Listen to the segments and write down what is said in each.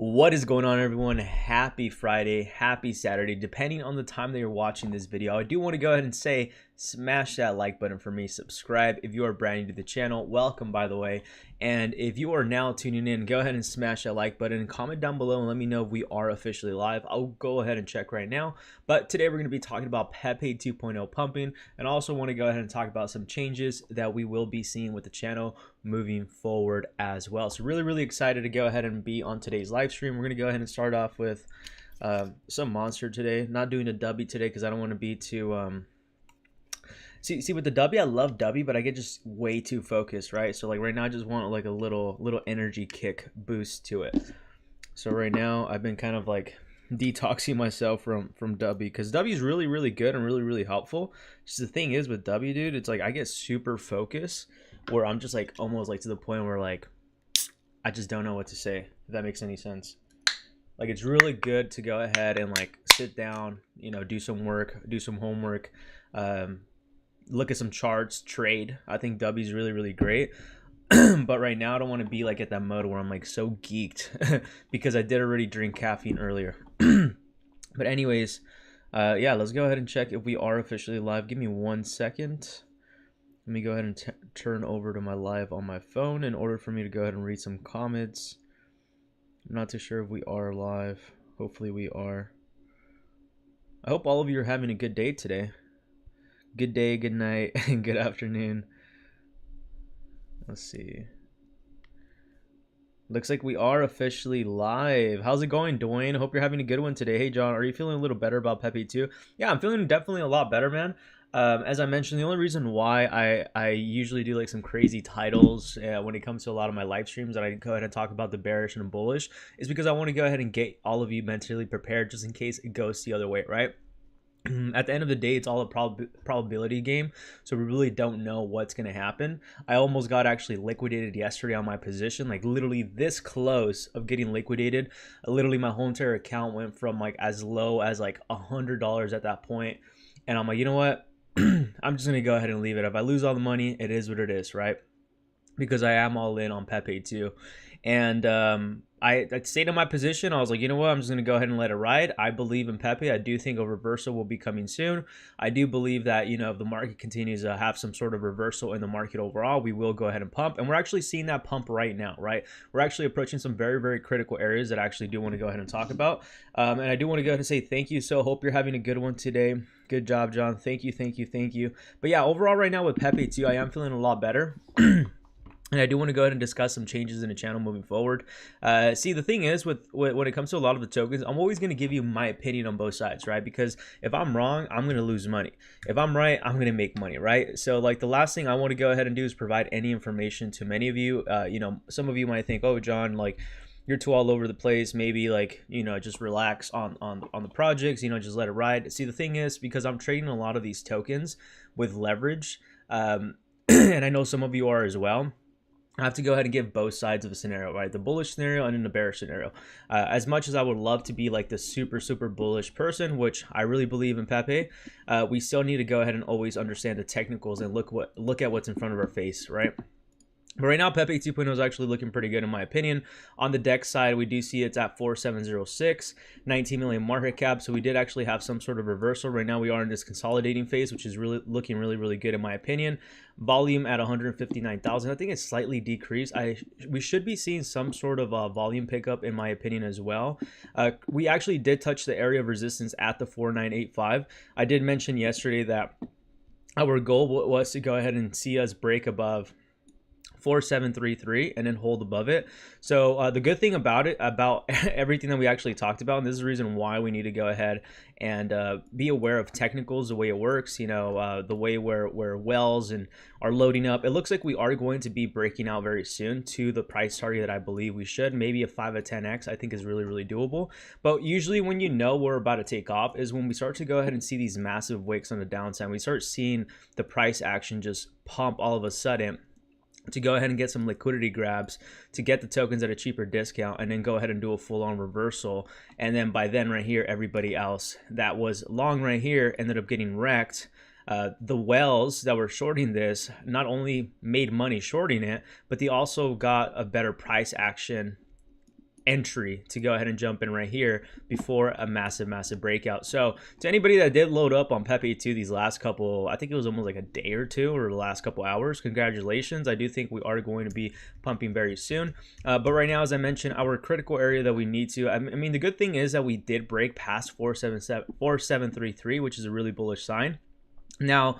What is going on, everyone? Happy Friday, happy Saturday, depending on the time that you're watching this video. I do want to go ahead and say, smash that like button for me, subscribe if you are brand new to the channel. Welcome, by the way. And if you are now tuning in, go ahead and smash that like button and comment down below and let me know if we are officially live. I'll go ahead and check right now. But today we're going to be talking about Pepe 2.0 pumping, and I also want to go ahead and talk about some changes that we will be seeing with the channel moving forward as well. So really excited to go ahead and be on today's live stream. We're going to go ahead and start off with some monster today. Not doing a W today because I don't want to be too see with the W, I love W, but I get just way too focused, right? So like right now I just want like a little energy kick boost to it. So right now I've been kind of like detoxing myself from W, because W is really good and really helpful. Just the thing is with W, dude, it's like I get super focused where I'm just like almost like to the point where like I just don't know what to say, if that makes any sense. Like it's really good to go ahead and like sit down, you know, do some work, do some homework, look at some charts, trade. I think W is really great. But right now I don't want to be like at that mode where I'm like so geeked because I did already drink caffeine earlier. But anyways, yeah, let's go ahead and check if we are officially live. Give me 1 second. Let me go ahead and turn over to my live on my phone in order for me to go ahead and read some comments. I'm not too sure if we are live. Hopefully we are. I hope all of you are having a good day today. Good day, good night, and good afternoon. Let's see. Looks like we are officially live. How's it going, Dwayne? Hope you're having a good one today. Hey, John, are you feeling a little better about Pepe 2? Yeah, I'm feeling definitely a lot better, man. As I mentioned, the only reason why I usually do like some crazy titles when it comes to a lot of my live streams that I go ahead and talk about the bearish and bullish is because I want to go ahead and get all of you mentally prepared just in case it goes the other way, right? At the end of the day, it's all a probability game, so we really don't know what's going to happen. I almost got actually liquidated yesterday on my position, like literally this close of getting liquidated. Literally my whole entire account went from like as low as like $100 at that point, and I'm like, you know what, I'm just gonna go ahead and leave it. If I lose all the money, it is what it is, right? Because I am all in on Pepe 2. And I stayed in my position. I was like, you know what, I'm just going to go ahead and let it ride. I believe in Pepe. I do think a reversal will be coming soon. I do believe that, you know, if the market continues to have some sort of reversal in the market overall, we will go ahead and pump. And we're actually seeing that pump right now, right? We're actually approaching some very critical areas that I actually do want to go ahead and talk about. And I do want to go ahead and say thank you. So hope you're having a good one today. Good job, John. Thank you. But yeah, overall right now with Pepe 2, I am feeling a lot better. And I do want to go ahead and discuss some changes in the channel moving forward. See, the thing is, when it comes to a lot of the tokens, I'm always going to give you my opinion on both sides, right? Because if I'm wrong, I'm going to lose money. If I'm right, I'm going to make money, right? So, like, the last thing I want to go ahead and do is provide any information to many of you. You know, some of you might think, oh, John, like, you're too all over the place. Maybe, like, you know, just relax on the projects, you know, just let it ride. See, the thing is, because I'm trading a lot of these tokens with leverage, and I know some of you are as well, I have to go ahead and give both sides of the scenario, right? The bullish scenario and then the bearish scenario. As much as I would love to be like the super bullish person, which I really believe in Pepe, we still need to go ahead and always understand the technicals and look at what's in front of our face, right? But right now, Pepe 2.0 is actually looking pretty good in my opinion. On the DEX side, we do see it's at 4706, 19 million market cap. So we did actually have some sort of reversal. Right now, we are in this consolidating phase, which is looking really good in my opinion. Volume at 159,000. I think it's slightly decreased. We should be seeing some sort of volume pickup in my opinion as well. We actually did touch the area of resistance at the 4985. I did mention yesterday that our goal was to go ahead and see us break above 4733 and then hold above it. So the good thing about it, about everything that we actually talked about, and this is the reason why we need to go ahead and be aware of technicals, the way it works, you know, the way where wells and are loading up. It looks like we are going to be breaking out very soon to the price target that I believe we should. Maybe a 5 or 10x I think is really doable. But usually when you know we're about to take off is when we start to go ahead and see these massive wicks on the downside. We start seeing the price action just pump all of a sudden to go ahead and get some liquidity grabs to get the tokens at a cheaper discount, and then go ahead and do a full-on reversal. And then by then right here, everybody else that was long right here ended up getting wrecked. The whales that were shorting this not only made money shorting it, but they also got a better price action entry to go ahead and jump in right here before a massive breakout. So to anybody that did load up on Pepe 2 these last couple, I think it was almost like a day or two or the last couple hours, congratulations. I do think we are going to be pumping very soon, but right now, as I mentioned, our critical area that we need to, I mean, the good thing is that we did break past 4733, which is a really bullish sign. Now,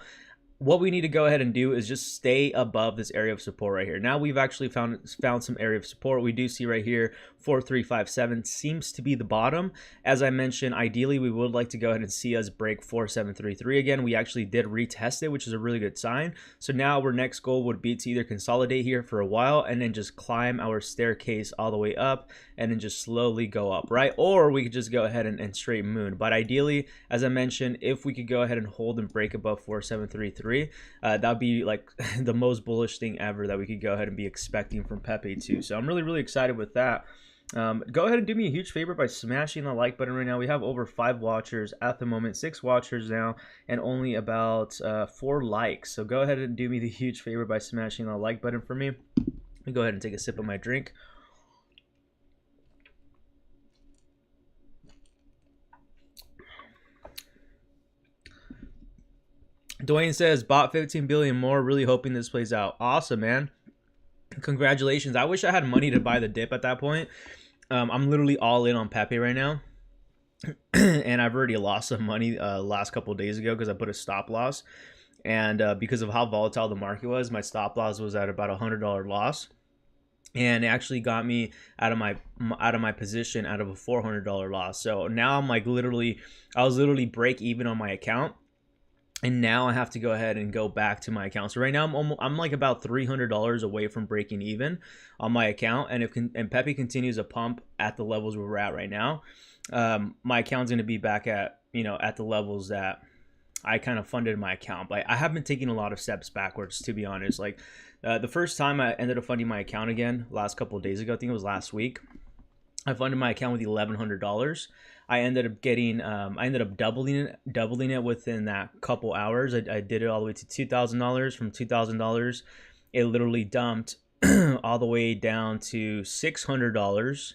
what we need to go ahead and do is just stay above this area of support right here. Now we've actually found some area of support. We do see right here 4357 seems to be the bottom. As I mentioned, ideally we would like to go ahead and see us break 4733 again. We actually did retest it, which is a really good sign. So now our next goal would be to either consolidate here for a while and then just climb our staircase all the way up and then just slowly go up, right? Or we could just go ahead and straight moon. But ideally, as I mentioned, if we could go ahead and hold and break above 4733, that would be like the most bullish thing ever that we could go ahead and be expecting from Pepe 2. So I'm really excited with that. Go ahead and do me a huge favor by smashing the like button right now. We have over 5 watchers at the moment, 6 watchers now, and only about 4 likes. So go ahead and do me the huge favor by smashing the like button for me. Let me go ahead and take a sip of my drink. Dwayne says, bought 15 billion more, really hoping this plays out. Awesome, man. Congratulations. I wish I had money to buy the dip at that point. I'm literally all in on Pepe right now. And I've already lost some money last couple of days ago because I put a stop loss. And because of how volatile the market was, my stop loss was at about $100 loss. And it actually got me out of my position out of a $400 loss. So now I'm like I was literally break even on my account. And now I have to go ahead and go back to my account. So right now I'm like about $300 away from breaking even on my account. And if Pepe continues to pump at the levels where we're at right now, my account's going to be back at at the levels that I kind of funded my account. But I have been taking a lot of steps backwards, to be honest. Like the first time I ended up funding my account again last couple of days ago, I think it was last week, I funded my account with $1,100. I ended up getting, I ended up doubling it within that couple hours. I did it all the way to $2,000. From $2,000, it literally dumped all the way down to $600.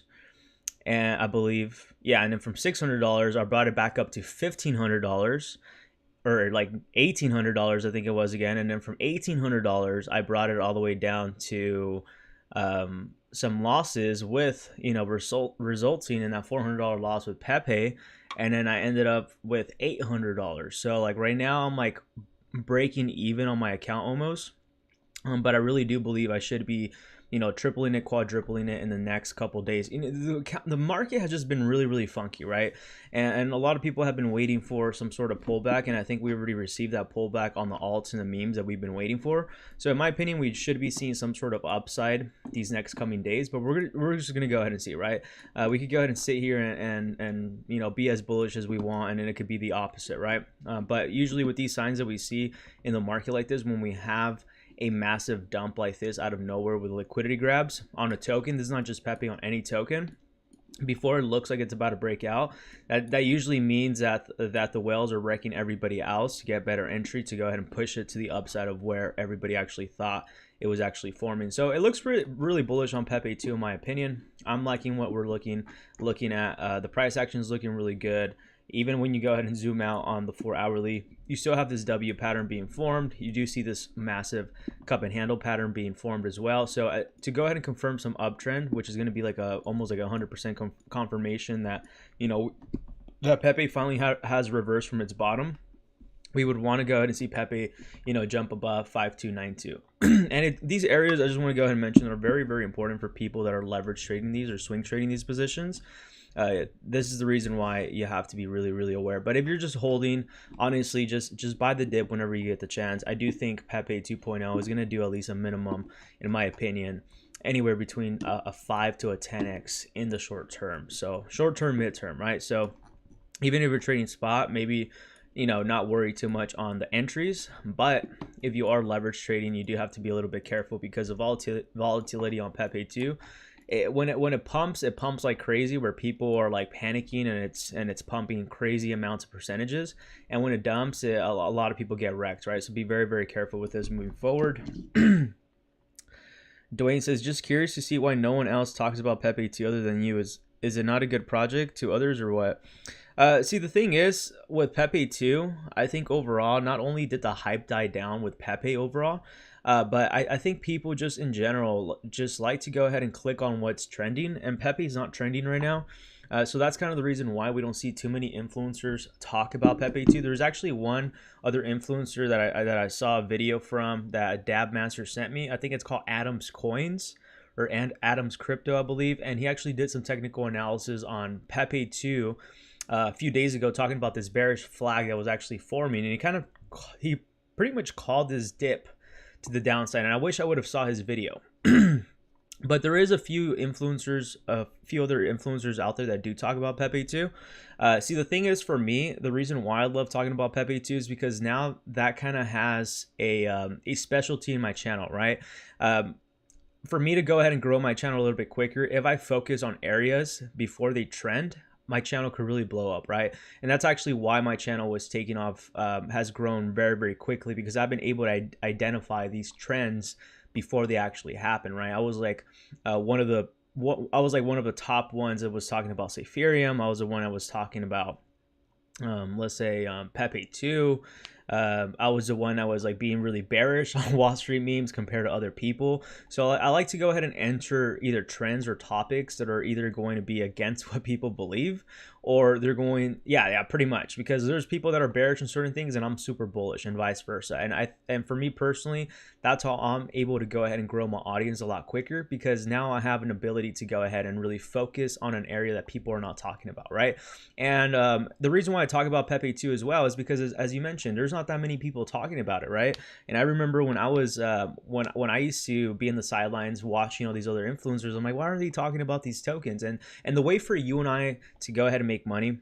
And I believe, yeah, and then from $600, I brought it back up to $1,500. Or like $1,800, I think it was again. And then from $1,800, I brought it all the way down to some losses with, resulting in that $400 loss with Pepe. And then I ended up with $800. So like right now I'm like breaking even on my account almost. But I really do believe I should be, tripling it, quadrupling it in the next couple days. The market has just been really funky, right? And a lot of people have been waiting for some sort of pullback, and I think we already received that pullback on the alts and the memes that we've been waiting for. So in my opinion, we should be seeing some sort of upside these next coming days, but we're just gonna go ahead and see, right? We could go ahead and sit here and be as bullish as we want, and then it could be the opposite, right? But usually with these signs that we see in the market like this, when we have a massive dump like this out of nowhere with liquidity grabs on a token, this is not just Pepe, on any token, before it looks like it's about to break out, that usually means that the whales are wrecking everybody else to get better entry, to go ahead and push it to the upside of where everybody actually thought it was actually forming. So it looks really bullish on Pepe 2 in my opinion. I'm liking what we're looking at. The price action is looking really good. Even when you go ahead and zoom out on the 4-hourly, you still have this W pattern being formed. You do see this massive cup and handle pattern being formed as well. So to go ahead and confirm some uptrend, which is going to be like almost like 100% confirmation that that Pepe finally has reversed from its bottom, we would want to go ahead and see Pepe jump above 5292. And these areas, I just want to go ahead and mention, are very important for people that are leverage trading these or swing trading these positions. This is the reason why you have to be really aware. But if you're just holding, honestly, just buy the dip whenever you get the chance. I do think Pepe 2.0 is going to do at least a minimum, in my opinion, anywhere between a 5 to a 10x in the short term. So short term, mid term, right? So even if you're trading spot, maybe not worry too much on the entries. But if you are leverage trading, you do have to be a little bit careful because of volatility on Pepe 2. When it pumps like crazy, where people are like panicking, and it's pumping crazy amounts of percentages. And when it dumps, a lot of people get wrecked, right? So be very careful with this moving forward. Dwayne says, just curious to see why no one else talks about Pepe 2 other than you. Is it not a good project to others or what? See, the thing is with Pepe 2, I think overall, not only did the hype die down with Pepe overall, but I think people just in general just like to go ahead and click on what's trending, and Pepe's not trending right now. So that's kind of the reason why we don't see too many influencers talk about Pepe 2. There's actually one other influencer that I saw a video from that Dab Master sent me. I think it's called ALTCOINs or Adam's Crypto, I believe, and he actually did some technical analysis on Pepe 2 a few days ago, talking about this bearish flag that was actually forming, and he pretty much called this dip to the downside. And I wish I would have saw his video. But there is a few other influencers out there that do talk about Pepe 2. See, the thing is, for me, the reason why I love talking about Pepe 2 is because now that kind of has a specialty in my channel, right? For me to go ahead and grow my channel a little bit quicker, if I focus on areas before they trend, my channel could really blow up, right? And that's actually why my channel was taking off, has grown very, very quickly, because I've been able to identify these trends before they actually happen, right? I was like one of the top ones that was talking about, say, Ethereum. I was the one that was talking about, let's say, Pepe 2. I was the one that was like being really bearish on Wall Street memes compared to other people. So I like to go ahead and enter either trends or topics that are either going to be against what people believe, or they're going, yeah, pretty much, because there's people that are bearish in certain things and I'm super bullish, and vice versa. And for me personally, that's how I'm able to go ahead and grow my audience a lot quicker, because now I have an ability to go ahead and really focus on an area that people are not talking about, right? And the reason why I talk about Pepe 2 as well is because, as you mentioned, there's not that many people talking about it, right? And I remember when I was when I used to be in the sidelines watching all these other influencers, I'm like, why are they talking about these tokens? And the way for you and I to go ahead and make money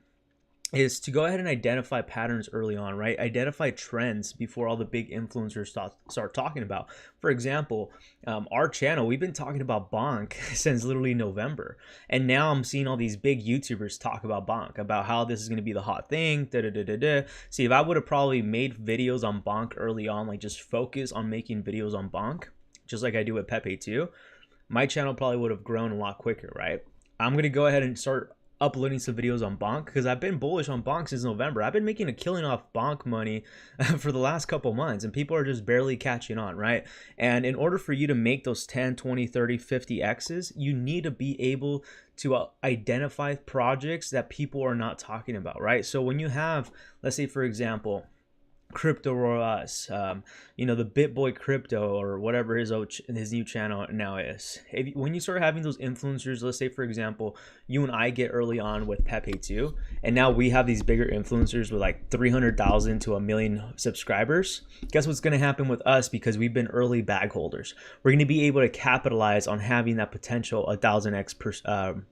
is to go ahead and identify patterns early on, right? Identify trends before all the big influencers start talking about. For example, our channel, we've been talking about Bonk since literally November. And now I'm seeing all these big YouTubers talk about Bonk, about how this is going to be the hot thing, See, if I would have probably made videos on Bonk early on, like just focus on making videos on Bonk, just like I do with Pepe 2, my channel probably would have grown a lot quicker, right? I'm going to go ahead and start uploading some videos on Bonk, because I've been bullish on Bonk since November. I've been making a killing off Bonk money for the last couple months, and people are just barely catching on, right? And in order for you to make those 10, 20, 30, 50 X's, you need to be able to identify projects that people are not talking about, right? So when you have, let's say, for example, Crypto Royas, the BitBoy Crypto, or whatever his new channel now is. When you start having those influencers, let's say, for example, you and I get early on with Pepe 2, and now we have these bigger influencers with like 300,000 to 1 million subscribers. Guess what's going to happen with us? Because we've been early bag holders, we're going to be able to capitalize on having that potential 1,000x per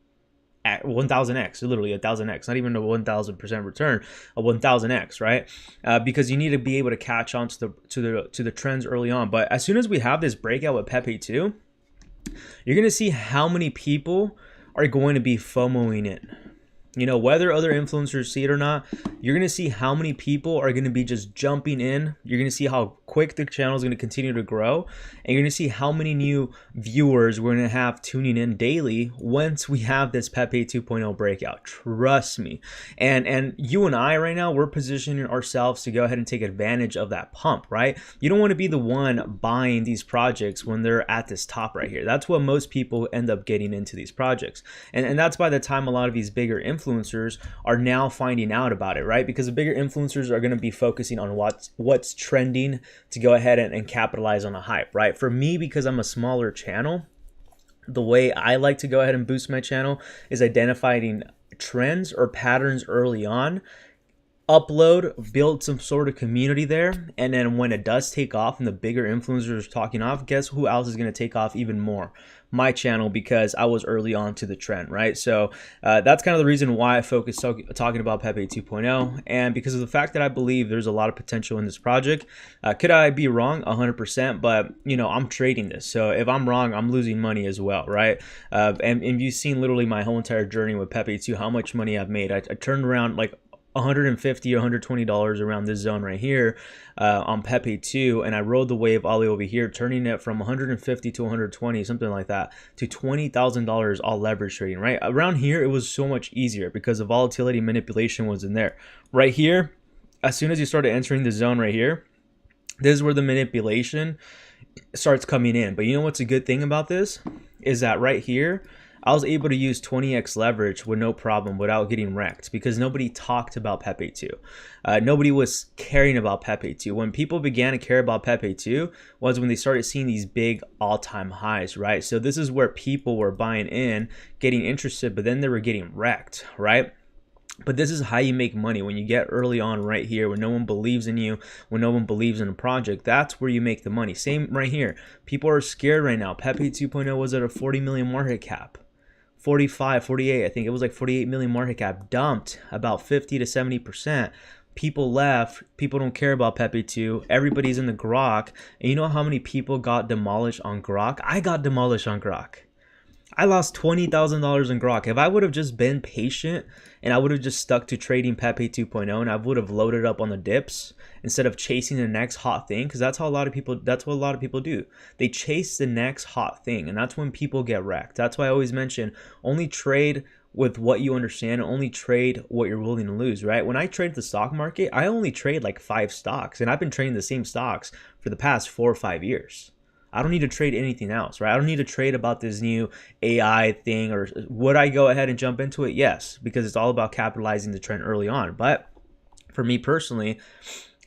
at 1000x, literally 1000x, not even a 1000% return, a 1000x, right? Because you need to be able to catch on to the trends early on. But as soon as we have this breakout with Pepe 2, you're gonna see how many people are going to be FOMOing it. Whether other influencers see it or not, you're going to see how many people are going to be just jumping in. You're going to see how quick the channel is going to continue to grow. And you're going to see how many new viewers we're going to have tuning in daily once we have this Pepe 2.0 breakout. Trust me. And you and I right now, we're positioning ourselves to go ahead and take advantage of that pump, right? You don't want to be the one buying these projects when they're at this top right here. That's what most people end up getting into these projects. And that's by the time a lot of these bigger influencers are now finding out about it, right? Because the bigger influencers are going to be focusing on what's trending to go ahead and capitalize on the hype, right? For me, because I'm a smaller channel, the way I like to go ahead and boost my channel is identifying trends or patterns early on, upload, build some sort of community there, and then when it does take off and the bigger influencers are talking off, guess who else is going to take off even more? My channel, because I was early on to the trend, right? So that's kind of the reason why I focus talking about Pepe 2.0, and because of the fact that I believe there's a lot of potential in this project. Could I be wrong? 100%, but I'm trading this, so if I'm wrong, I'm losing money as well, right? And you've seen literally my whole entire journey with Pepe 2, how much money I've made. I turned around like $150 or $120 around this zone right here on Pepe 2, and I rode the wave all the way over here, turning it from 150 to 120, something like that, to $20,000 all leverage trading. Right around here, it was so much easier because the volatility manipulation was in there. Right here, as soon as you started entering the zone right here, this is where the manipulation starts coming in. But you know what's a good thing about this is that right here, I was able to use 20x leverage with no problem without getting wrecked because nobody talked about Pepe 2. Nobody was caring about Pepe 2. When people began to care about Pepe 2 was when they started seeing these big all-time highs, right? So this is where people were buying in, getting interested, but then they were getting wrecked, right? But this is how you make money. When you get early on right here, when no one believes in you, when no one believes in a project, that's where you make the money. Same right here. People are scared right now. Pepe 2.0 was at a 40 million market cap. 45, 48, I think it was like 48 million market cap, dumped about 50 to 70%. People left. People don't care about Pepe 2. Everybody's in the Grok. And you know how many people got demolished on Grok? I got demolished on Grok. I lost $20,000 in Grok. If I would have just been patient and I would have just stuck to trading Pepe 2.0 and I would have loaded up on the dips instead of chasing the next hot thing, because that's what a lot of people do. They chase the next hot thing, and that's when people get wrecked. That's why I always mention only trade with what you understand and only trade what you're willing to lose, right? When I trade the stock market, I only trade like 5 stocks, and I've been trading the same stocks for the past 4 or 5 years. I don't need to trade anything else, right? I don't need to trade about this new AI thing. Or would I go ahead and jump into it? Yes, because it's all about capitalizing the trend early on. But for me personally,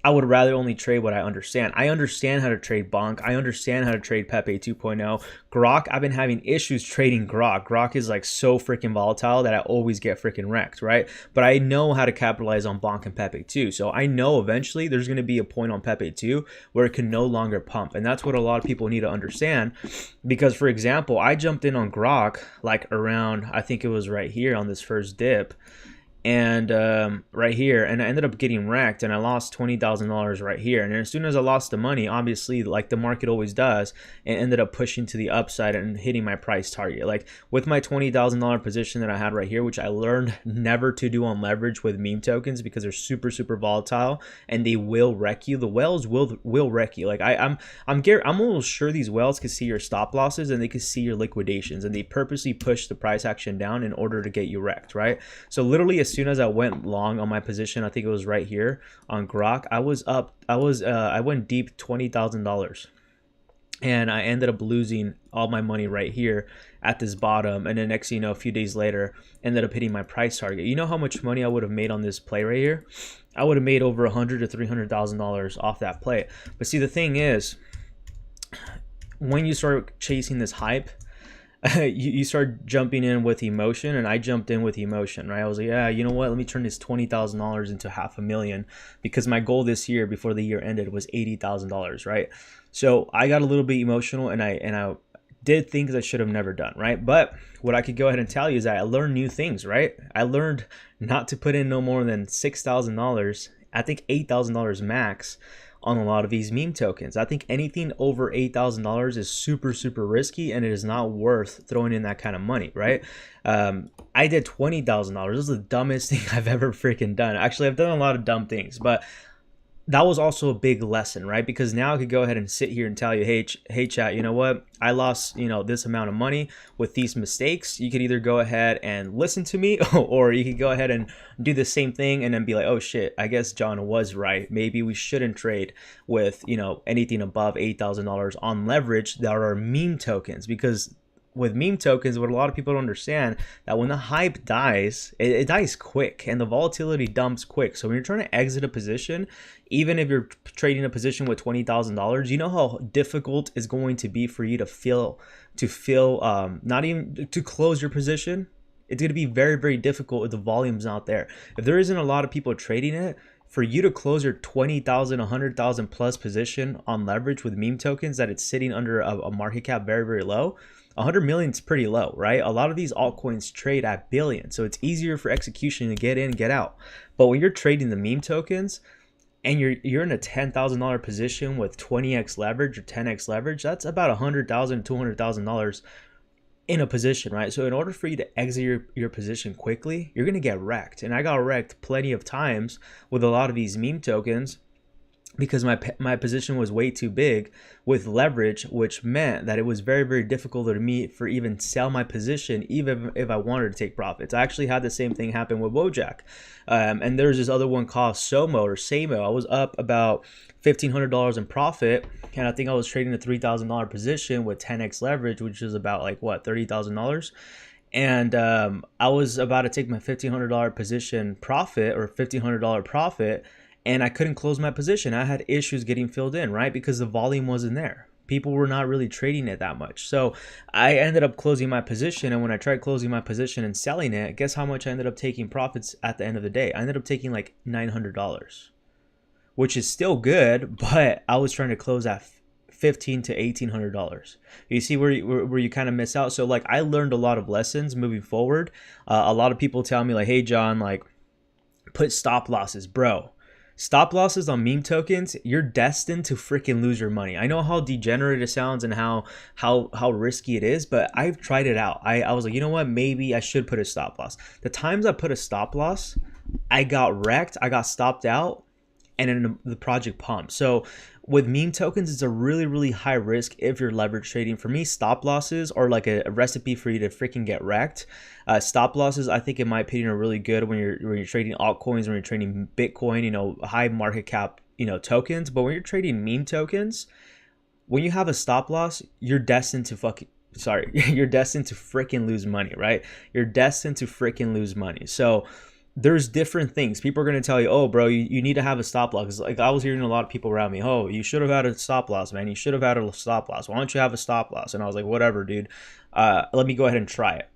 I would rather only trade what I understand. I understand how to trade Bonk. I understand how to trade Pepe 2.0. Grok, I've been having issues trading Grok. Grok is like so freaking volatile that I always get freaking wrecked, right? But I know how to capitalize on Bonk and Pepe 2. So I know eventually there's going to be a point on Pepe 2 where it can no longer pump. And that's what a lot of people need to understand. Because, for example, I jumped in on Grok like around, I think it was right here on this first dip. And right here, and I ended up getting wrecked, and I lost $20,000 right here. And as soon as I lost the money, obviously, like the market always does, it ended up pushing to the upside and hitting my price target. Like with my $20,000 position that I had right here, which I learned never to do on leverage with meme tokens because they're super volatile and they will wreck you. The whales will wreck you. Like I'm almost sure these whales can see your stop losses and they can see your liquidations, and they purposely push the price action down in order to get you wrecked, right? So literally, as soon as I went long on my position, I think it was right here on Grok, I went deep $20,000, and I ended up losing all my money right here at this bottom. And then next thing you know, a few days later, ended up hitting my price target. You know how much money I would have made on this play right here? I would have made over $100,000 to $300,000 off that play. But see, the thing is, when you start chasing this hype, you start jumping in with emotion, and I jumped in with emotion, right? I was like, yeah, you know what? Let me turn this $20,000 into $500,000 because my goal this year before the year ended was $80,000, right? So I got a little bit emotional, and I did things I should have never done, right? But what I could go ahead and tell you is that I learned new things, right? I learned not to put in no more than $6,000. I think $8,000 max on a lot of these meme tokens. I think anything over $8,000 is super risky, and it is not worth throwing in that kind of money, right? I did $20,000. This is the dumbest thing I've ever freaking done. Actually, I've done a lot of dumb things, but that was also a big lesson, right? Because now I could go ahead and sit here and tell you, hey chat, you know what? I lost, this amount of money with these mistakes. You could either go ahead and listen to me, or you could go ahead and do the same thing and then be like, oh shit, I guess John was right. Maybe we shouldn't trade with, anything above $8,000 on leverage that are meme tokens, because with meme tokens, what a lot of people don't understand, that when the hype dies, it dies quick, and the volatility dumps quick. So when you're trying to exit a position, even if you're trading a position with $20,000, you know how difficult it's going to be for you to not even to close your position. It's going to be very difficult if the volume's not there. If there isn't a lot of people trading it, for you to close your 20,000, 100,000 plus position on leverage with meme tokens that it's sitting under a market cap very low, 100 million is pretty low, right? A lot of these altcoins trade at billions, so it's easier for execution to get in and get out. But when you're trading the meme tokens and you're in a $10,000 position with 20x leverage or 10x leverage, that's about $100,000 to $200,000 in a position, right? So in order for you to exit your position quickly, you're gonna get wrecked. And I got wrecked plenty of times with a lot of these meme tokens because my position was way too big with leverage, which meant that it was very, very difficult for me for even sell my position, even if I wanted to take profits. I actually had the same thing happen with Wojak. And there's this other one called Somo or Samo. I was up about $1,500 in profit, and I think I was trading a $3,000 position with 10x leverage, which is about like what, $30,000. And I was about to take my $1,500 position profit or $1,500 profit, and I couldn't close my position. I had issues getting filled in, right? Because the volume wasn't there. People were not really trading it that much. So I ended up closing my position. And when I tried closing my position and selling it, guess how much I ended up taking profits at the end of the day? I ended up taking like $900, which is still good, but I was trying to close at $1,500 to $1,800. You see where you kind of miss out. So like I learned a lot of lessons moving forward. A lot of people tell me like, hey John, like put stop losses, bro. Stop losses on meme tokens, you're destined to freaking lose your money. I know how degenerate it sounds and how risky it is, but I've tried it out. I was like, you know what? Maybe I should put a stop loss. The times I put a stop loss, I got wrecked, I got stopped out, and then the project pumped. So with meme tokens, it's a really, really high risk if you're leverage trading. For me, stop losses are like a recipe for you to freaking get wrecked. Stop losses, I think in my opinion, are really good when you're trading altcoins, when you're trading Bitcoin, you know, high market cap, you know, tokens. But when you're trading meme tokens, when you have a stop loss, you're destined to you're destined to freaking lose money, right? You're destined to freaking lose money. So there's different things. People are going to tell you, oh, bro, you need to have a stop loss. Like I was hearing a lot of people around me, oh, you should have had a stop loss, man. You should have had a stop loss. Why don't you have a stop loss? And I was like, whatever, dude. Let me go ahead and try it.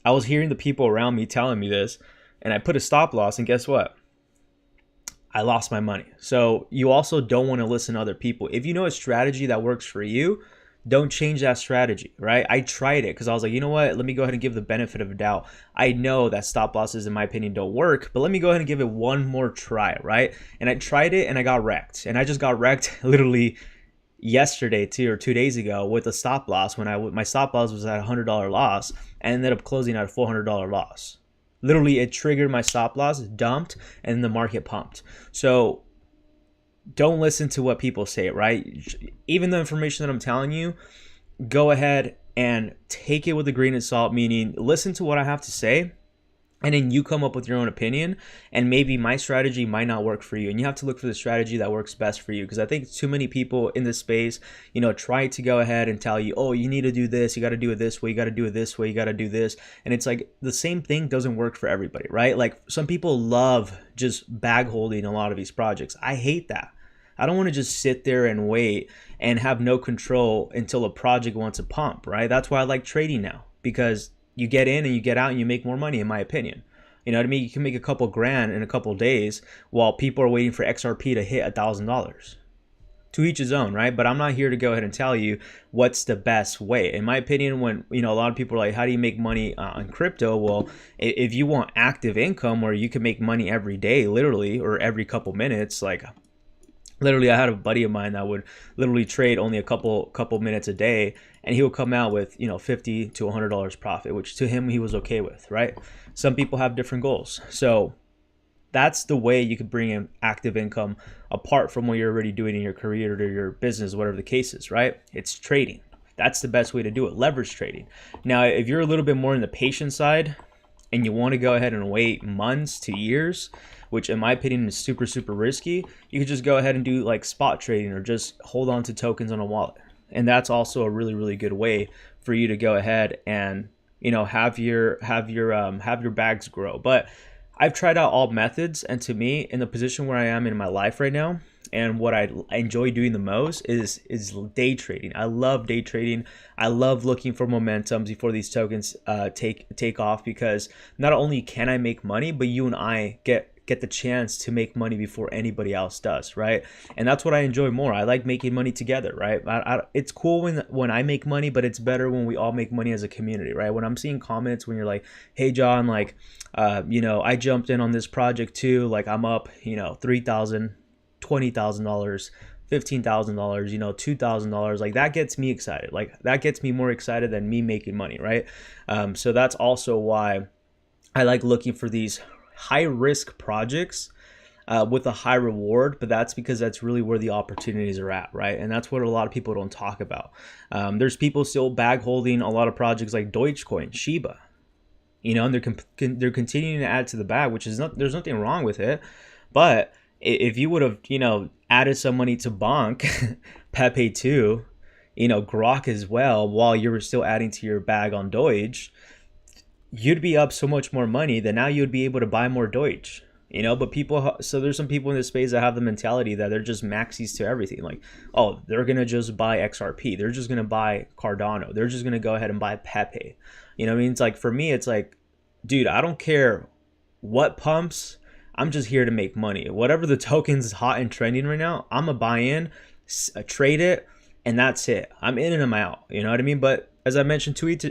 I was hearing the people around me telling me this, and I put a stop loss, and guess what? I lost my money. So you also don't want to listen to other people. If you know a strategy that works for you, don't change that strategy, right? I tried it because I was like, you know what? Let me go ahead and give the benefit of a doubt. I know that stop losses, in my opinion, don't work, but let me go ahead and give it one more try, right? And I tried it and I got wrecked. And I just got wrecked literally yesterday or 2 days ago with a stop loss when my stop loss was at a $100 loss and ended up closing at a $400 loss. Literally, it triggered my stop loss, dumped, and the market pumped. So don't listen to what people say, right? Even the information that I'm telling you, go ahead and take it with a grain of salt, meaning listen to what I have to say, and then you come up with your own opinion, and maybe my strategy might not work for you, and you have to look for the strategy that works best for you, because I think too many people in this space, you know, try to go ahead and tell you, oh, you need to do this, you got to do it this way, you got to do it this way, you got to do this, and it's like the same thing doesn't work for everybody, right? Like some people love just bag holding a lot of these projects. I hate that. I don't want to just sit there and wait and have no control until a project wants to pump, right? That's why I like trading now, because you get in and you get out and you make more money, in my opinion. You know what I mean? You can make a couple grand in a couple days while people are waiting for XRP to hit $1,000. To each his own, right? But I'm not here to go ahead and tell you what's the best way. In my opinion, when, you know, a lot of people are like, how do you make money on crypto? Well, if you want active income where you can make money every day, literally, or every couple minutes, like literally, I had a buddy of mine that would literally trade only a couple minutes a day, and he would come out with, you know, $50 to $100 profit, which to him he was okay with, right? Some people have different goals, so that's the way you could bring in active income apart from what you're already doing in your career or your business, whatever the case is, right? It's trading. That's the best way to do it. Leverage trading. Now, if you're a little bit more in the patient side and you want to go ahead and wait months to years, which in my opinion is super, super risky, you could just go ahead and do like spot trading or just hold on to tokens on a wallet. And that's also a really, really good way for you to go ahead and, you know, have your bags grow. But I've tried out all methods, and to me, in the position where I am in my life right now, and what I enjoy doing the most is day trading. I love day trading. I love looking for momentums before these tokens take off, because not only can I make money, but you and I get the chance to make money before anybody else does, right? And that's what I enjoy more. I like making money together, right? It's cool when I make money, but it's better when we all make money as a community, right? When I'm seeing comments when you're like, hey John, like you know, I jumped in on this project too, like I'm up, you know, $3,000, $20,000, $15,000, $2,000. Like that gets me excited. Like that gets me more excited than me making money, right? So that's also why I like looking for these high risk projects with a high reward, but that's because that's really where the opportunities are at, right? And that's what a lot of people don't talk about. There's people still bag holding a lot of projects like ALTCOIN, Shiba, and they're continuing to add to the bag, which is there's nothing wrong with it. But if you would have, added some money to Bonk, Pepe 2, Grok as well, while you were still adding to your bag on Doge, you'd be up so much more money that now you'd be able to buy more Doge. But so there's some people in this space that have the mentality that they're just maxis to everything. Like, oh, they're going to just buy XRP. They're just going to buy Cardano. They're just going to go ahead and buy Pepe. It's like, for me, it's like, dude, I don't care what pumps. I'm just here to make money. Whatever the token's hot and trending right now, I'm going to buy in, trade it, and that's it. I'm in and I'm out. You know what I mean? But as I mentioned, to each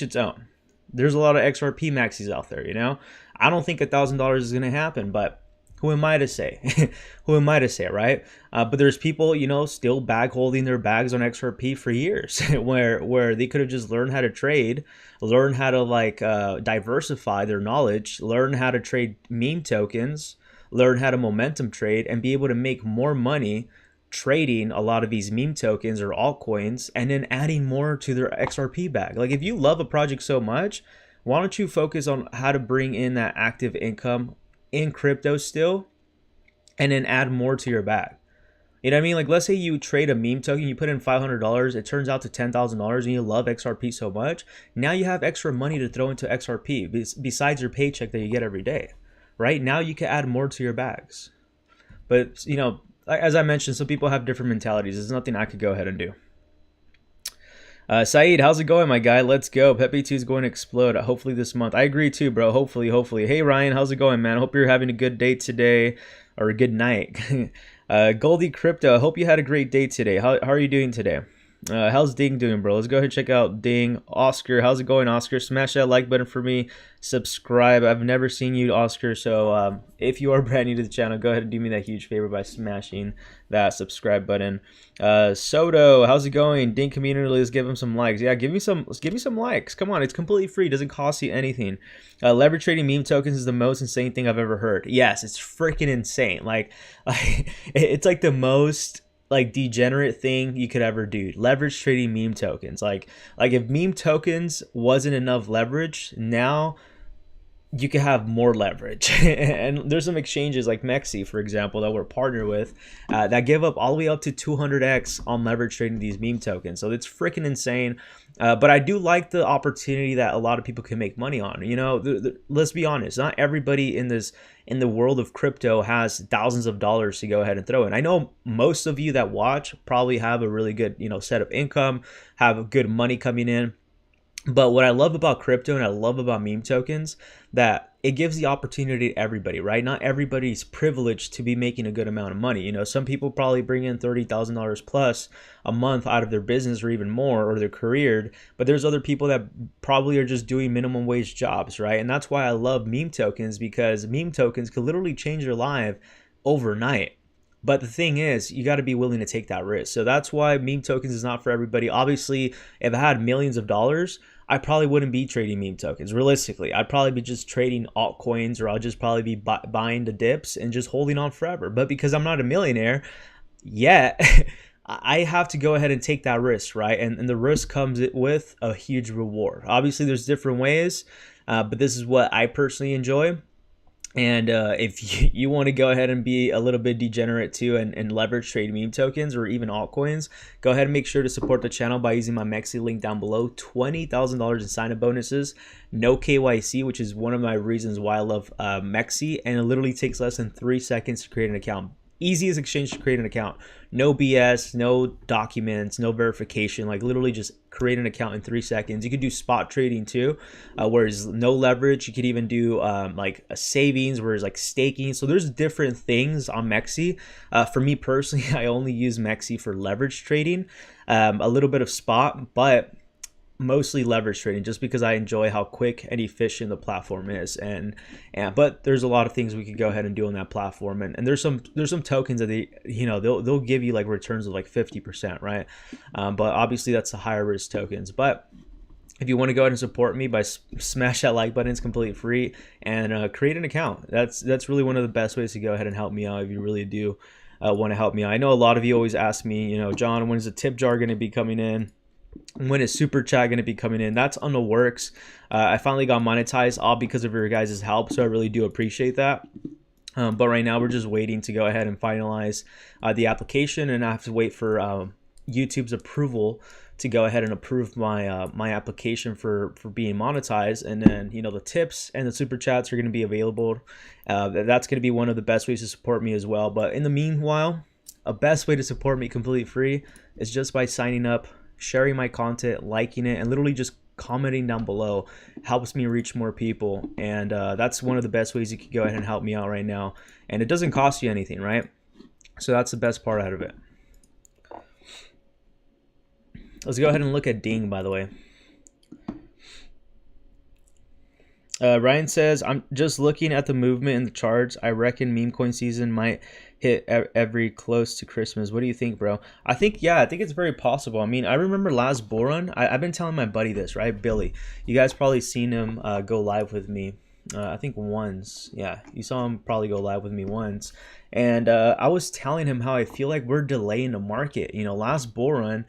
its own. There's a lot of XRP maxis out there, I don't think $1,000 is going to happen, but who am I to say? Who am I to say, right? But there's people, still bag holding their bags on XRP for years where they could have just learned how to trade, learn how to diversify their knowledge, learn how to trade meme tokens, learn how to momentum trade, and be able to make more money trading a lot of these meme tokens or altcoins and then adding more to their XRP bag. Like, if you love a project so much, why don't you focus on how to bring in that active income in crypto still and then add more to your bag? You know what I mean? Like, let's say you trade a meme token, you put in $500, it turns out to $10,000, and you love XRP so much. Now you have extra money to throw into XRP besides your paycheck that you get every day, right? Now you can add more to your bags. But, as I mentioned, some people have different mentalities. There's nothing I could go ahead and do. Saeed, how's it going, my guy? Let's go. Pepe 2 is going to explode, hopefully this month. I agree too, bro. Hopefully. Hey, Ryan, how's it going, man? Hope you're having a good day today, or a good night. Goldie Crypto, hope you had a great day today. How are you doing today? How's Ding doing, bro? Let's go ahead and check out Ding. Oscar, how's it going, Oscar? Smash that like button for me. Subscribe. I've never seen you, Oscar, so if you are brand new to the channel, go ahead and do me that huge favor by smashing that subscribe button. Soto, how's it going? Ding community, let's give him some likes. Yeah, give me some likes. Come on, it's completely free. It doesn't cost you anything. Leverage trading meme tokens is the most insane thing I've ever heard. Yes, it's freaking insane. Like it's like the most degenerate thing you could ever do. Leverage trading meme tokens. Like if meme tokens wasn't enough leverage, now you can have more leverage. And there's some exchanges like MEXC, for example, that we're partnered with that give up all the way up to 200x on leverage trading these meme tokens. So it's freaking insane. But I do like the opportunity that a lot of people can make money on. Let's be honest, not everybody in the world of crypto has thousands of dollars to go ahead and throw in. I know most of you that watch probably have a really good, set of income, have good money coming in. But what I love about crypto and I love about meme tokens, that it gives the opportunity to everybody, right? Not everybody's privileged to be making a good amount of money. Some people probably bring in $30,000 plus a month out of their business or even more, or their career. But there's other people that probably are just doing minimum wage jobs, right? And that's why I love meme tokens, because meme tokens could literally change your life overnight. But the thing is, you got to be willing to take that risk. So that's why meme tokens is not for everybody. Obviously, if I had millions of dollars, I probably wouldn't be trading meme tokens. Realistically, I'd probably be just trading altcoins, or I'll just probably be buying the dips and just holding on forever. But because I'm not a millionaire yet, I have to go ahead and take that risk, right? And the risk comes with a huge reward. Obviously, there's different ways, but this is what I personally enjoy. And if you want to go ahead and be a little bit degenerate too and leverage trade meme tokens or even altcoins, go ahead and make sure to support the channel by using my MEXC link down below. $20,000 in sign-up bonuses, no KYC, which is one of my reasons why I love MEXC, and it literally takes less than 3 seconds to create an account. Easiest exchange to create an account. No BS, no documents, no verification. Literally just create an account in 3 seconds. You could do spot trading too, whereas no leverage. You could even do a savings, whereas staking. So there's different things on MEXC. For me personally, I only use MEXC for leverage trading, a little bit of spot, but mostly leverage trading just because I enjoy how quick and efficient the platform is, and but there's a lot of things we could go ahead and do on that platform, and there's some tokens that they'll give you like returns of like 50%, right? But obviously that's the higher risk tokens. But if you want to go ahead and support me, by smash that like button, it's completely free, and create an account. That's really one of the best ways to go ahead and help me out if you really do want to help me out. I know a lot of you always ask me, John, when is the tip jar going to be coming in? When is super chat going to be coming in? That's on the works. I finally got monetized, all because of your guys' help, so I really do appreciate that. But right now we're just waiting to go ahead and finalize the application, and I have to wait for YouTube's approval to go ahead and approve my my application for being monetized. And then the tips and the super chats are going to be available. That's going to be one of the best ways to support me as well. But in the meanwhile, a best way to support me completely free is just by signing up, sharing my content, liking it, and literally just commenting down below. Helps me reach more people, and that's one of the best ways you can go ahead and help me out right now, and it doesn't cost you anything, right? So that's the best part out of it. Let's go ahead and look at Ding, by the way. Ryan says, I'm just looking at the movement in the charts. I reckon meme coin season might hit every close to Christmas. What do you think, bro? I think it's very possible. I mean, I remember last bull run, I've been telling my buddy this, right? Billy. You guys probably seen him go live with me. I think once. Yeah, you saw him probably go live with me once. And I was telling him how I feel like we're delaying the market. Last bull run,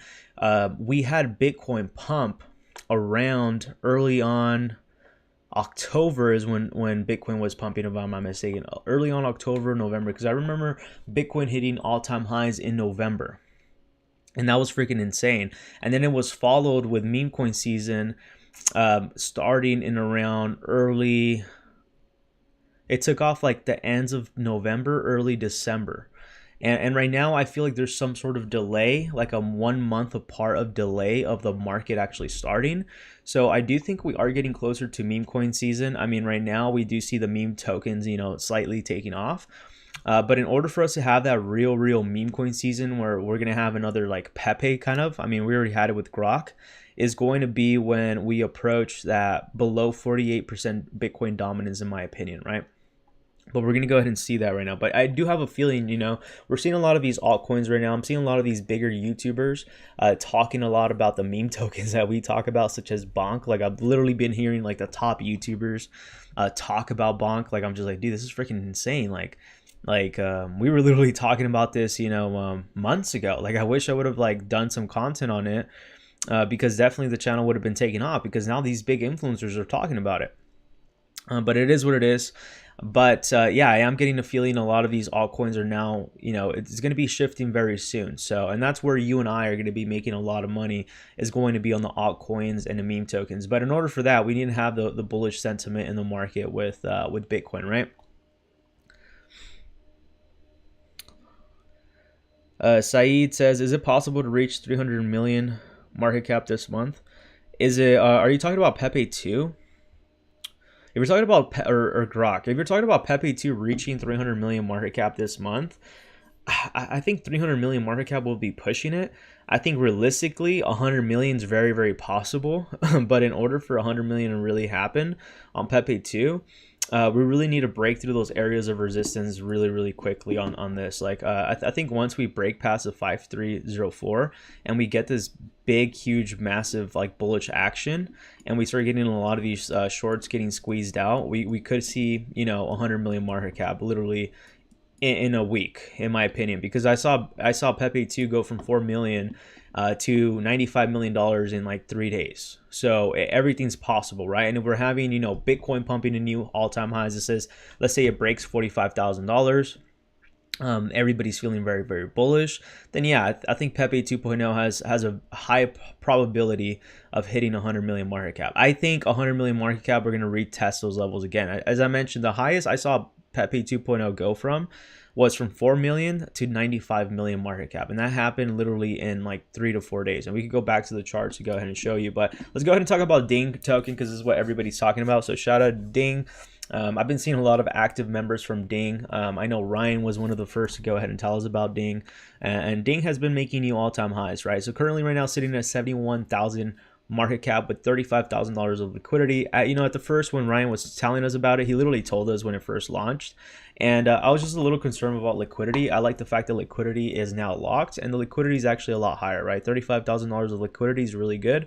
we had Bitcoin pump around early on. October is when Bitcoin was pumping, if I'm not mistaken. Early on October, November, because I remember Bitcoin hitting all-time highs in November. And that was freaking insane. And then it was followed with meme coin season starting in around early... It took off like the ends of November, early December. And right now I feel like there's some sort of delay, like a 1 month apart of delay of the market actually starting. So I do think we are getting closer to meme coin season. I mean, right now we do see the meme tokens, slightly taking off. But in order for us to have that real meme coin season where we're going to have another like Pepe kind of, I mean, we already had it with Grok, is going to be when we approach that below 48% Bitcoin dominance, in my opinion, right? But we're going to go ahead and see that right now. But I do have a feeling, we're seeing a lot of these altcoins right now. I'm seeing a lot of these bigger YouTubers talking a lot about the meme tokens that we talk about, such as Bonk. Like, I've literally been hearing like the top YouTubers talk about Bonk. Like, I'm just like, dude, this is freaking insane. Like we were literally talking about this, months ago. Like, I wish I would have like done some content on it because definitely the channel would have been taken off, because now these big influencers are talking about it. But it is what it is. But yeah, I am getting a feeling a lot of these altcoins are now, it's going to be shifting very soon. So, and that's where you and I are going to be making a lot of money, is going to be on the altcoins and the meme tokens. But in order for that, we need to have the bullish sentiment in the market with Bitcoin, right? Saeed says, is it possible to reach 300 million market cap this month? Is it, are you talking about Pepe 2? If you're talking about or Grok, if you're talking about Pepe 2 reaching 300 million market cap this month, I think 300 million market cap will be pushing it. I think realistically 100 million is very, very possible. But in order for 100 million to really happen on Pepe 2, we really need to break through those areas of resistance really, really quickly on this. Like, I think once we break past the 5304 and we get this big, huge, massive, like bullish action, and we start getting a lot of these shorts getting squeezed out, we could see, 100 million market cap literally in a week, in my opinion, because I saw Pepe 2 go from 4 million to $95 million in like 3 days. So everything's possible, right? And if we're having, Bitcoin pumping a new all-time highs, it says, let's say it breaks $45,000, everybody's feeling very, very bullish, then yeah, I think Pepe 2.0 has a high probability of hitting 100 million market cap. I think 100 million market cap, we're going to retest those levels again. As I mentioned, the highest I saw Pepe 2.0 go from was from 4 million to 95 million market cap, and that happened literally in like 3 to 4 days. And we could go back to the charts to go ahead and show you, but let's go ahead and talk about Ding token, because this is what everybody's talking about. So shout out Ding. I've been seeing a lot of active members from Ding. I know Ryan was one of the first to go ahead and tell us about Ding, and Ding has been making new all-time highs, right? So currently right now sitting at market cap with $35,000 of liquidity. At the first, when Ryan was telling us about it, he literally told us when it first launched. And I was just a little concerned about liquidity. I like the fact that liquidity is now locked, and the liquidity is actually a lot higher, right? $35,000 of liquidity is really good.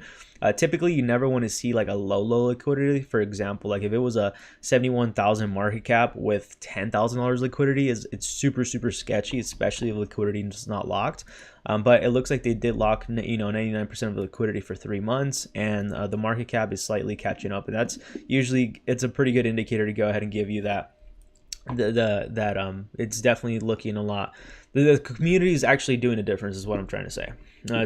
Typically, you never want to see like a low liquidity. For example, like if it was a 71,000 market cap with $10,000 liquidity, it's super sketchy, especially if liquidity is not locked. But it looks like they did lock 99% of the liquidity for 3 months, and the market cap is slightly catching up, and that's usually, it's a pretty good indicator to go ahead and give you that it's definitely looking a lot. The community is actually doing a difference, is what I'm trying to say.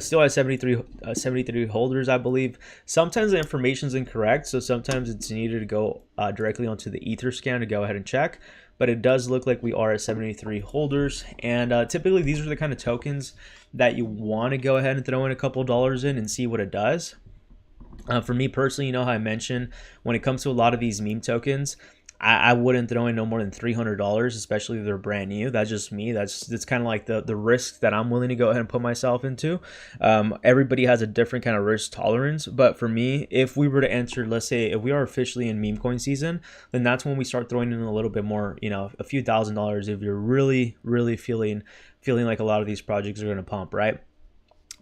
Still has 73 holders, I believe. Sometimes the information is incorrect, so sometimes it's needed to go directly onto the Etherscan to go ahead and check. But it does look like we are at 73 holders, and typically these are the kind of tokens that you want to go ahead and throw in a couple dollars in and see what it does. For me personally, you know how I mentioned when it comes to a lot of these meme tokens, I wouldn't throw in no more than $300, especially if they're brand new. That's just me. That's kind of like the risk that I'm willing to go ahead and put myself into. Everybody has a different kind of risk tolerance, but for me, if we were to enter, let's say if we are officially in meme coin season, then that's when we start throwing in a little bit more, a few $1,000s if you're really feeling like a lot of these projects are going to pump, right?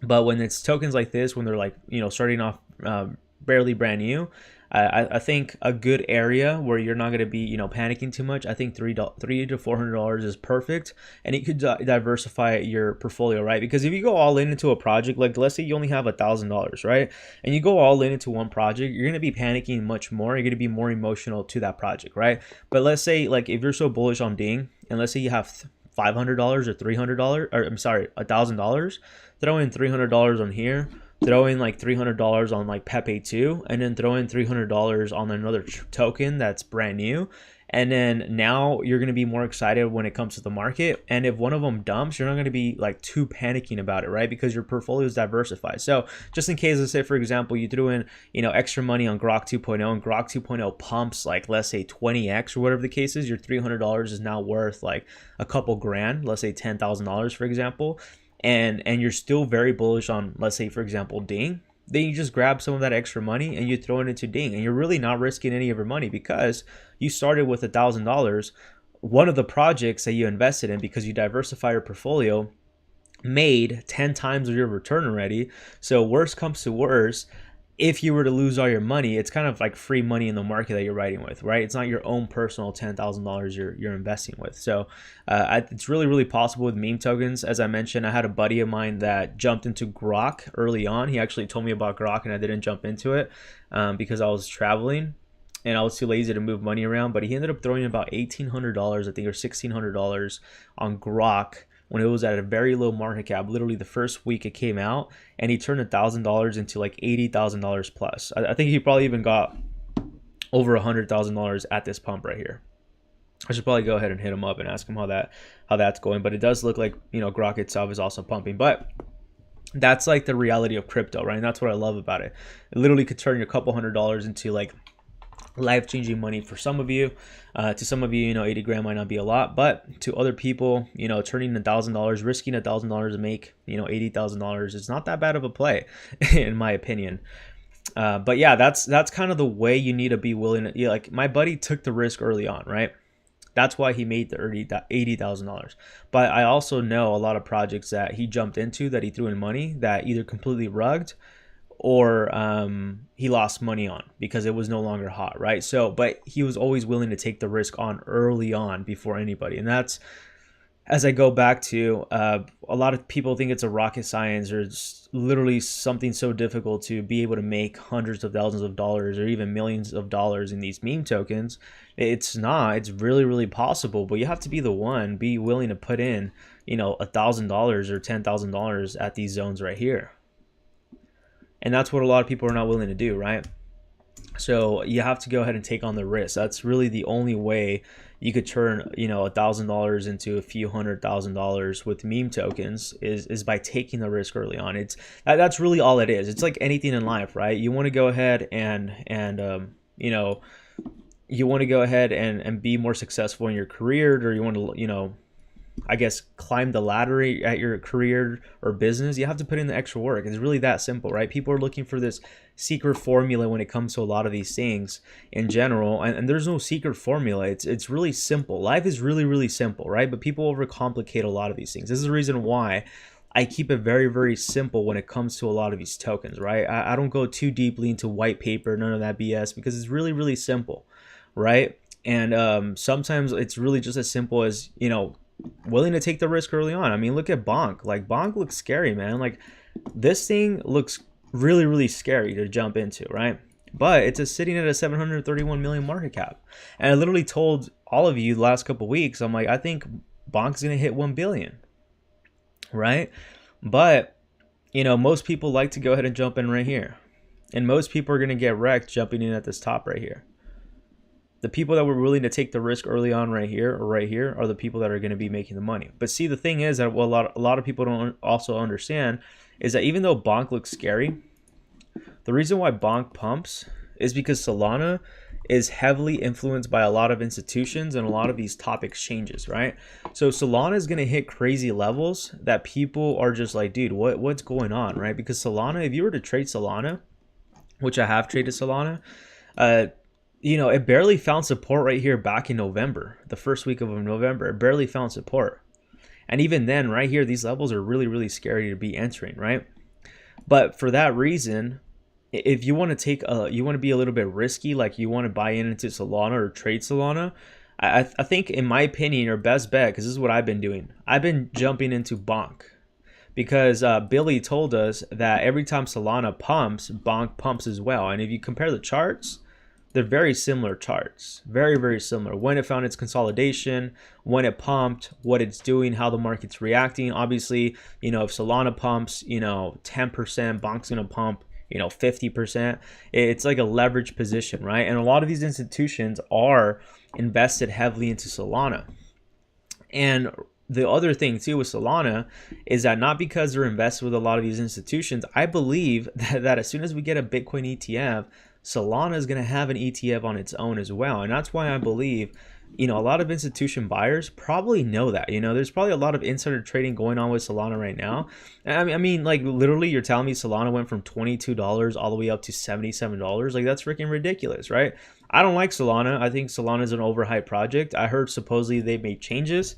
But when it's tokens like this, when they're like, starting off barely brand new, I think a good area where you're not going to be, panicking too much, I think $300 to $400 is perfect, and it could diversify your portfolio, right? Because if you go all in into a project, like let's say you only have $1,000, right, and you go all in into one project, you're going to be panicking much more. You're going to be more emotional to that project, right? But let's say like if you're so bullish on Ding, and let's say you have $500 or $300, or I'm sorry, $1,000, throw in $300 on here, throw in like $300 on like Pepe 2, and then throw in $300 on another token that's brand new, and then now you're going to be more excited when it comes to the market. And if one of them dumps, you're not going to be like too panicking about it, right? Because your portfolio is diversified. So just in case, let's say for example you threw in extra money on Grok 2.0, and Grok 2.0 pumps like let's say 20x or whatever the case is, your $300 is now worth like a couple grand, let's say $10,000 for example, and you're still very bullish on, let's say for example, Ding, then you just grab some of that extra money and you throw it into Ding, and you're really not risking any of your money because you started with $1,000. One of the projects that you invested in, because you diversify your portfolio, made 10 times of your return already. So worst comes to worst, if you were to lose all your money, it's kind of like free money in the market that you're riding with, right? It's not your own personal $10,000 you're investing with. So it's really possible with meme tokens. As I mentioned, I had a buddy of mine that jumped into Grok early on. He actually told me about Grok, and I didn't jump into it because I was traveling and I was too lazy to move money around. But he ended up throwing about $1,800, I think, or $1,600 on Grok when it was at a very low market cap, literally the first week it came out, and he turned $1,000 into like $80,000 plus. I think he probably even got over $100,000 at this pump right here. I should probably go ahead and hit him up and ask him how that's going. But it does look like Grok itself is also pumping. But that's like the reality of crypto, right? And that's what I love about it. It literally could turn your couple $100s into like life-changing money for some of you. To some of you, 80 grand might not be a lot, but to other people, turning $1,000, risking $1,000 to make $80,000, it's not that bad of a play in my opinion. But yeah, that's kind of the way you need to be willing to, like my buddy took the risk early on, right? That's why he made the $80,000. But I also know a lot of projects that he jumped into, that he threw in money, that either completely rugged or he lost money on because it was no longer hot, right? So, but he was always willing to take the risk on early on before anybody. And that's, as I go back to, a lot of people think it's a rocket science, or it's literally something so difficult to be able to make hundreds of thousands of dollars or even millions of dollars in these meme tokens. It's not. It's really possible, but you have to be willing to put in, $1,000 or $10,000 at these zones right here. And that's what a lot of people are not willing to do, right? So you have to go ahead and take on the risk. That's really the only way you could turn, $1,000 into a few $100,000 with meme tokens is by taking the risk early on. That's really all it is. It's like anything in life, right? You want to go ahead and you want to go ahead and be more successful in your career, or you want to, I guess, climb the ladder at your career or business. You have to put in the extra work. It's really that simple, right? People are looking for this secret formula when it comes to a lot of these things in general, and there's no secret formula. It's really simple. Life is really, really simple, right? But people overcomplicate a lot of these things. This is the reason why I keep it very, very simple when it comes to a lot of these tokens, right? I don't go too deeply into white paper, none of that BS, because it's really, really simple, right? And sometimes it's really just as simple as, you know, willing to take the risk early on. I mean, look at Bonk. Like, Bonk looks scary, man. Like, this thing looks really, really scary to jump into, right? But it's sitting at a 731 million market cap. And I literally told all of you the last couple of weeks, I'm like, I think Bonk's going to hit 1 billion, right? But, you know, most people like to go ahead and jump in right here. And most people are going to get wrecked jumping in at this top right here. The people that were willing to take the risk early on right here or right here are the people that are going to be making the money. But see, the thing is that what a lot of people don't also understand is that even though Bonk looks scary, the reason why Bonk pumps is because Solana is heavily influenced by a lot of institutions and a lot of these top exchanges, right? So Solana is going to hit crazy levels that people are just like, dude, what's going on, right? Because Solana, if you were to trade Solana, which I have traded Solana, you know, it barely found support right here back in November, the first week of November. It barely found support. And even then, right here, these levels are really, really scary to be entering, right? But for that reason, if you want to take you want to be a little bit risky, like you want to buy into Solana or trade Solana, I think, in my opinion, your best bet, because this is what I've been doing, I've been jumping into Bonk. Because Billy told us that every time Solana pumps, Bonk pumps as well. And if you compare the charts, they're very similar charts, very, very similar. When it found its consolidation, when it pumped, what it's doing, how the market's reacting. Obviously, you know, if Solana pumps, you know, 10%, Bonk's gonna pump, you know, 50%. It's like a leverage position, right? And a lot of these institutions are invested heavily into Solana. And the other thing too with Solana is that not because they're invested with a lot of these institutions, I believe that as soon as we get a Bitcoin ETF, Solana is going to have an ETF on its own as well. And that's why I believe, you know, a lot of institution buyers probably know that. You know, there's probably a lot of insider trading going on with Solana right now. I mean, like, literally, you're telling me Solana went from $22 all the way up to $77. Like, that's freaking ridiculous, right? I don't like Solana. I think Solana is an overhyped project. I heard supposedly they made changes.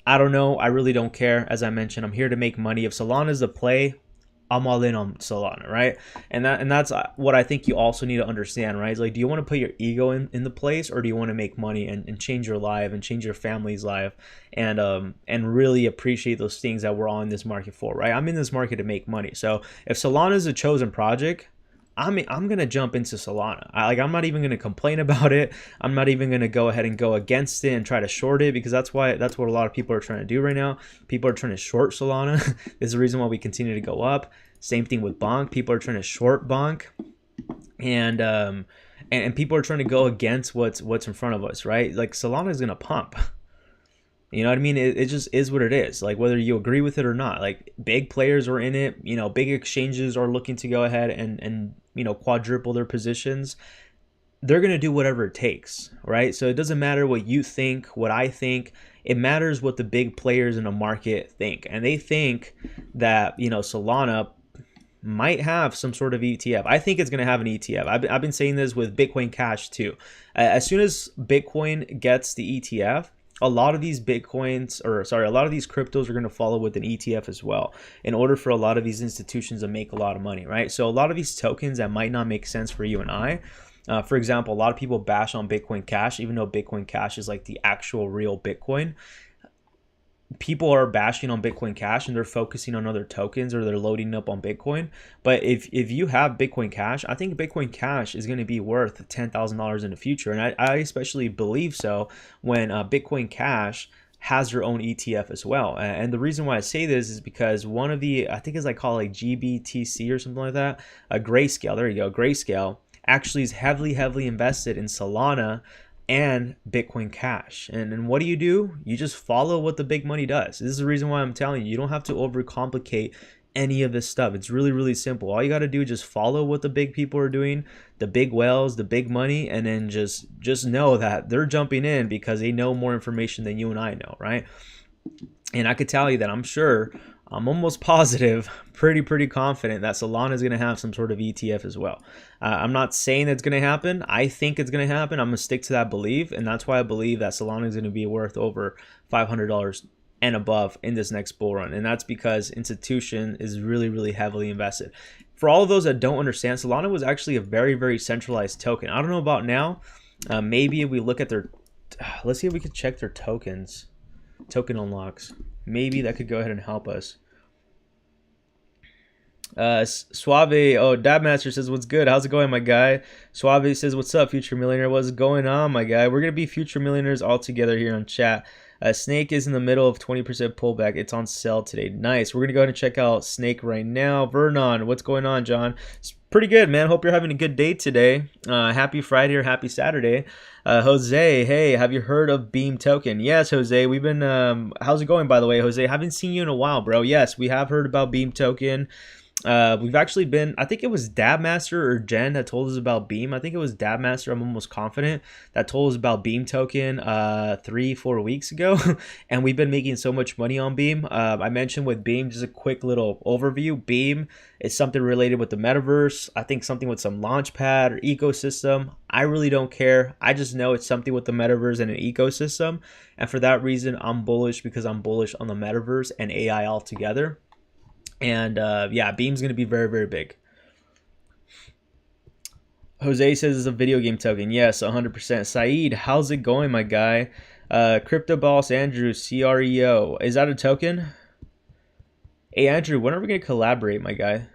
I don't know. I really don't care. As I mentioned, I'm here to make money. If Solana is the play, I'm all in on Solana, right? And that's what I think you also need to understand, right? It's like, do you want to put your ego in the place, or do you want to make money and change your life and change your family's life and really appreciate those things that we're all in this market for, right? I'm in this market to make money. So if Solana is a chosen project, I'm gonna jump into Solana. I'm not even gonna complain about it. I'm not even gonna go ahead and go against it and try to short it, because that's what a lot of people are trying to do right now. People are trying to short Solana. This is the reason why we continue to go up. Same thing with Bonk. People are trying to short Bonk, and people are trying to go against what's in front of us, right? Like, Solana is gonna pump. You know what I mean? It just is what it is. Like, whether you agree with it or not, like, big players are in it. You know, big exchanges are looking to go ahead and you know, quadruple their positions. They're going to do whatever it takes, right? So it doesn't matter what you think, what I think. It matters what the big players in the market think. And they think that, you know, Solana might have some sort of ETF. I think it's going to have an ETF. I've been saying this with Bitcoin Cash too. As soon as Bitcoin gets the ETF, a lot of these cryptos are going to follow with an ETF as well, in order for a lot of these institutions to make a lot of money, right? So a lot of these tokens that might not make sense for you and I, for example, a lot of people bash on Bitcoin Cash, even though Bitcoin Cash is like the actual real Bitcoin. People are bashing on Bitcoin Cash and they're focusing on other tokens, or they're loading up on Bitcoin. But if you have Bitcoin Cash, I think Bitcoin Cash is going to be worth $10,000 in the future. And I especially believe so when Bitcoin Cash has their own ETF as well. And the reason why I say this is because one of the, I think it's like GBTC or something like that, a Grayscale, there you go, Grayscale actually is heavily invested in Solana and Bitcoin Cash. And what do? You just follow what the big money does. This is the reason why I'm telling you, you don't have to overcomplicate any of this stuff. It's really simple. All you got to do is just follow what the big people are doing, the big whales, the big money, and then just know that they're jumping in because they know more information than you and I know, right? And I could tell you that I'm sure I'm almost positive, pretty confident that Solana is going to have some sort of ETF as well. I'm not saying it's going to happen. I think it's going to happen. I'm going to stick to that belief, and that's why I believe that Solana is going to be worth over $500 and above in this next bull run, and that's because institution is really heavily invested. For all of those that don't understand, Solana was actually a very centralized token. I don't know about now. Maybe if we look at their, let's see if we could check their tokens, token unlocks. Maybe that could go ahead and help us. Suave, oh, Dabmaster says, what's good? How's it going, my guy? Suave says, what's up, future millionaire? What's going on, my guy? We're going to be future millionaires all together here on chat. Snake is in the middle of 20% pullback. It's on sale today. Nice. We're going to go ahead and check out Snake right now. Vernon, what's going on, John? It's pretty good, man. Hope you're having a good day today. Happy Friday or happy Saturday. Jose, hey, have you heard of Beam token? Yes, Jose. We've been, how's it going, by the way, Jose? Haven't seen you in a while, bro. Yes, we have heard about Beam token. We've actually been, I think it was Dabmaster or Jen that told us about Beam. I think it was Dabmaster, I'm almost confident, that told us about Beam token 3-4 weeks ago. And we've been making so much money on Beam. I mentioned with Beam, just a quick little overview. Beam is something related with the metaverse. I think something with some launchpad or ecosystem. I really don't care. I just know it's something with the metaverse and an ecosystem. And for that reason, I'm bullish because I'm bullish on the metaverse and AI altogether. And yeah, Beam's going to be very big. Jose says it's a video game token. Yes, 100%. Saeed, how's it going, my guy? Crypto Boss Andrew, CREO. Is that a token? Hey, Andrew, when are we going to collaborate, my guy?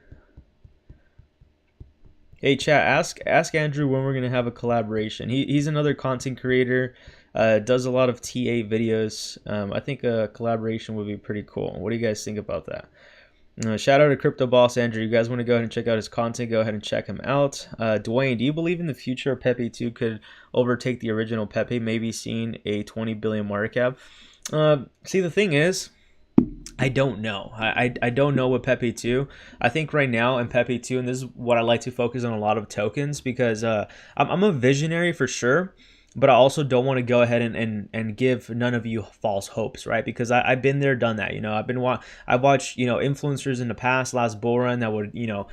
Hey, chat, ask Andrew when we're going to have a collaboration. He's another content creator, does a lot of TA videos. I think a collaboration would be pretty cool. What do you guys think about that? Shout out to Crypto Boss Andrew. You guys want to go ahead and check out his content, go ahead and check him out. Dwayne, do you believe in the future Pepe 2 could overtake the original Pepe, maybe seeing a 20 billion market cap? See, the thing is, I don't know. I don't know with Pepe 2. I think right now in Pepe 2, and this is what I like to focus on a lot of tokens, because I'm a visionary for sure. But I also don't want to go ahead and give none of you false hopes, right? Because I've been there, done that. You know, I've watched, you know, influencers in the past, last bull run, that would, you know,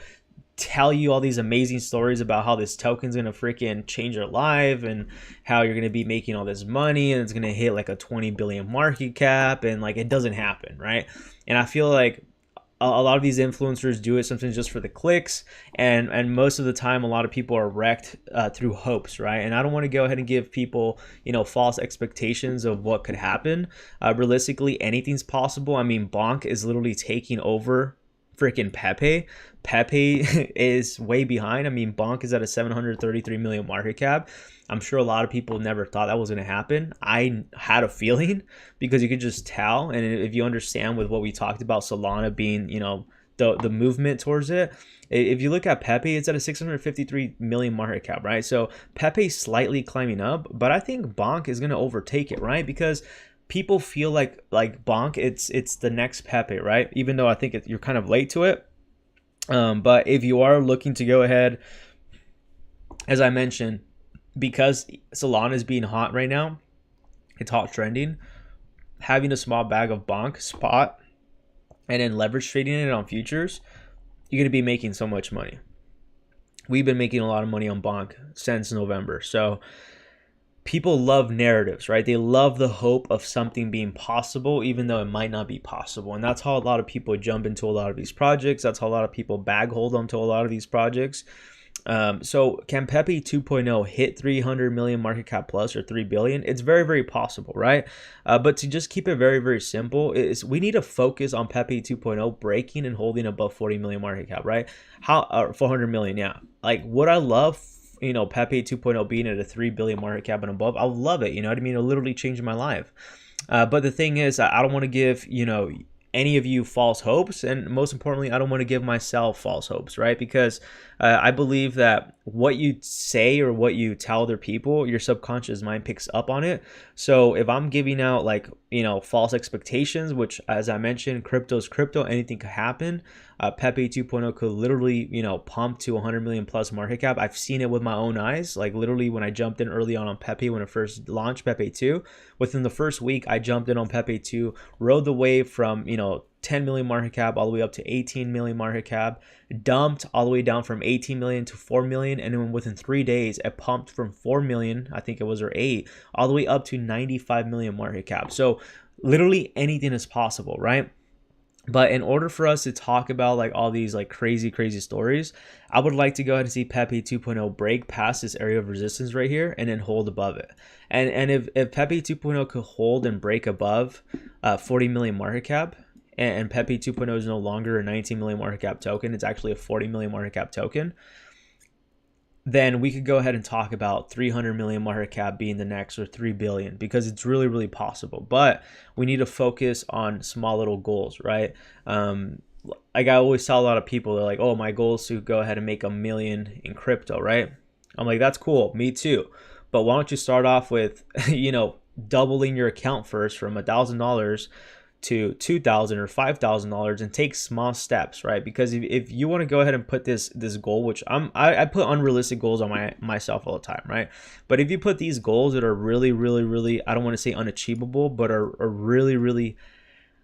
tell you all these amazing stories about how this token's gonna freaking change your life and how you're gonna be making all this money and it's gonna hit like a 20 billion market cap, and like it doesn't happen, right? And I feel like a lot of these influencers do it sometimes just for the clicks, and most of the time a lot of people are wrecked through hopes, right? And I don't want to go ahead and give people, you know, false expectations of what could happen. Realistically, anything's possible. I mean, Bonk is literally taking over freaking Pepe. Pepe is way behind. I mean, Bonk is at a 733 million market cap. I'm sure a lot of people never thought that was going to happen. I had a feeling, because you could just tell. And if you understand with what we talked about Solana being, you know, the movement towards it, if you look at Pepe, it's at a 653 million market cap, right? So Pepe's slightly climbing up, but I think Bonk is going to overtake it, right? Because people feel like Bonk, it's the next Pepe, right? Even though I think you're kind of late to it. But if you are looking to go ahead, as I mentioned, because Solana is being hot right now, it's hot trending, having a small bag of Bonk spot and then leverage trading it on futures, you're going to be making so much money. We've been making a lot of money on Bonk since November. So people love narratives, right? They love the hope of something being possible, even though it might not be possible. And that's how a lot of people jump into a lot of these projects. That's how a lot of people bag hold onto a lot of these projects. So can Pepe 2.0 hit 300 million market cap plus, or 3 billion? It's very possible, right? But to just keep it very simple, is we need to focus on Pepe 2.0 breaking and holding above 40 million market cap, right? 400 million, yeah. Like, would I love, you know, Pepe 2.0 being at a 3 billion market cap and above? I would love it, you know what I mean? It'll literally change my life. But the thing is, I don't want to give, you know, any of you false hopes, and most importantly, I don't want to give myself false hopes, right? Because I believe that what you say or what you tell other people, your subconscious mind picks up on it. So if I'm giving out, like, you know, false expectations, which, as I mentioned, crypto's crypto, anything could happen. Pepe 2.0 could literally, you know, pump to 100 million plus market cap. I've seen it with my own eyes. Like, literally, when I jumped in early on Pepe, when it first launched Pepe 2, within the first week, I jumped in on Pepe 2, rode the wave from, you know, 10 million market cap all the way up to 18 million market cap, dumped all the way down from 18 million to 4 million, and then within 3 days it pumped from 4 million, I think it was, or 8, all the way up to 95 million market cap. So literally anything is possible, right? But in order for us to talk about like all these like crazy stories, I would like to go ahead and see Pepe 2.0 break past this area of resistance right here and then hold above it. And if Pepe 2.0 could hold and break above 40 million market cap, and Pepe 2.0 is no longer a 19 million market cap token, it's actually a 40 million market cap token, then we could go ahead and talk about 300 million market cap being the next, or 3 billion, because it's really possible. But we need to focus on small little goals, right? Like I always tell a lot of people, they're like, oh, my goal is to go ahead and make $1 million in crypto, right? I'm like, that's cool, me too. But why don't you start off with, you know, doubling your account first from $1,000 to $2,000 or $5,000 and take small steps, right? Because if you want to go ahead and put this goal, which I put unrealistic goals on myself all the time, right? But if you put these goals that are really, I don't want to say unachievable, but are really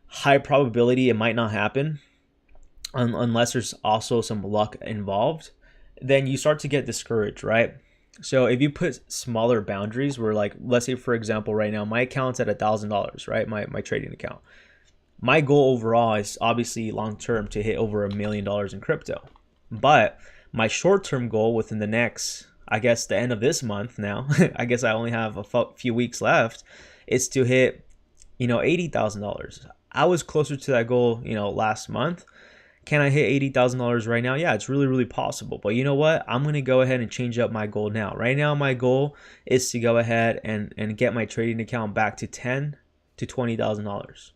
high probability it might not happen unless there's also some luck involved, then you start to get discouraged, right? So if you put smaller boundaries where, like, let's say for example, right now my account's at $1,000, right? My trading account. My goal overall is obviously long term to hit over $1 million in crypto. But my short term goal within the next, I guess the end of this month now, I guess I only have a few weeks left, is to hit, you know, $80,000. I was closer to that goal, you know, last month. Can I hit $80,000 right now? Yeah, it's really possible. But you know what? I'm going to go ahead and change up my goal now. Right now, my goal is to go ahead and get my trading account back to $10,000 to $20,000.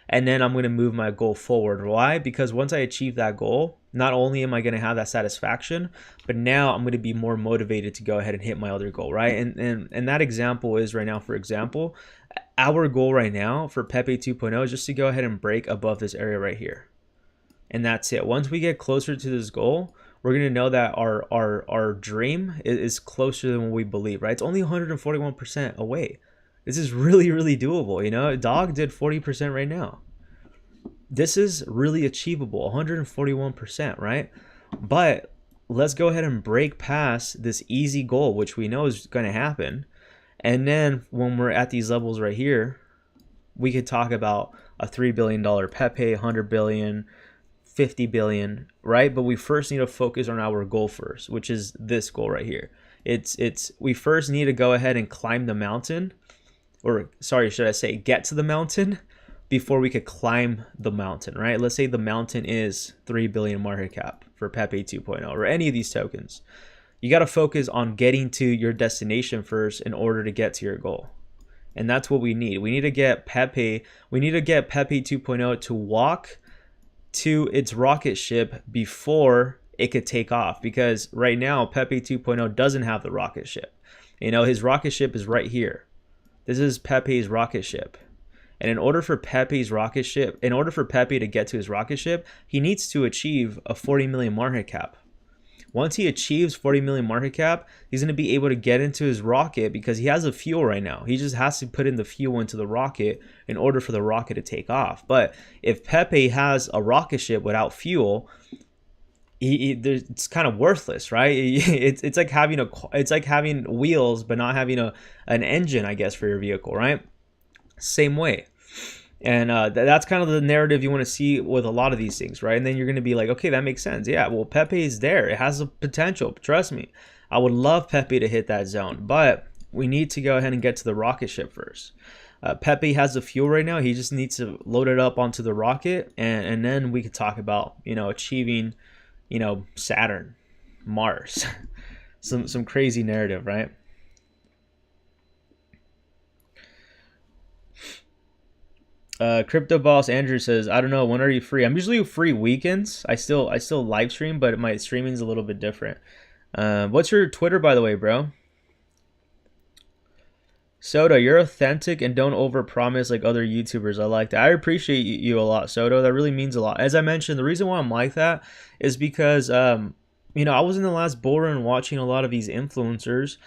And then I'm going to move my goal forward. Why? Because once I achieve that goal, not only am I going to have that satisfaction, but now I'm going to be more motivated to go ahead and hit my other goal, right? And that example is right now, for example, our goal right now for Pepe 2.0 is just to go ahead and break above this area right here. And that's it. Once we get closer to this goal, we're going to know that our dream is closer than what we believe, right? It's only 141% away. This is really doable, you know? Dog did 40% right now. This is really achievable, 141%, right? But let's go ahead and break past this easy goal, which we know is going to happen. And then when we're at these levels right here, we could talk about a $3 billion Pepe, 100 billion, 50 billion, right? But we first need to focus on our goal first, which is this goal right here. We first need to go ahead and climb the mountain, or sorry, should I say get to the mountain before we could climb the mountain, right? Let's say the mountain is 3 billion market cap for Pepe 2.0 or any of these tokens. You got to focus on getting to your destination first in order to get to your goal. And that's what we need. We need to get Pepe 2.0 to walk to its rocket ship before it could take off, because right now Pepe 2.0 doesn't have the rocket ship. You know, his rocket ship is right here. This is Pepe's rocket ship. And in order for Pepe to get to his rocket ship, he needs to achieve a 40 million market cap. Once he achieves 40 million market cap, he's going to be able to get into his rocket because he has the fuel right now. He just has to put in the fuel into the rocket in order for the rocket to take off. But if Pepe has a rocket ship without fuel, it's kind of worthless, right? It's like having wheels but not having an engine, I guess, for your vehicle, right? Same way. And that's kind of the narrative you want to see with a lot of these things, right? And then you're going to be like, okay, that makes sense. Yeah, well, Pepe is there. It has the potential. Trust me. I would love Pepe to hit that zone, but we need to go ahead and get to the rocket ship first. Pepe has the fuel right now. He just needs to load it up onto the rocket, and then we could talk about, you know, achieving, you know, Saturn, Mars. some crazy narrative, right? Crypto Boss Andrew says, I don't know, when are you free? I'm usually free weekends. I still live stream, but my streaming is a little bit different. What's your Twitter, by the way, bro? Soda, you're authentic and don't overpromise like other YouTubers. I like that. I appreciate you a lot, Soda. That really means a lot. As I mentioned, the reason why I'm like that is because you know, I was in the last bull run watching a lot of these influencers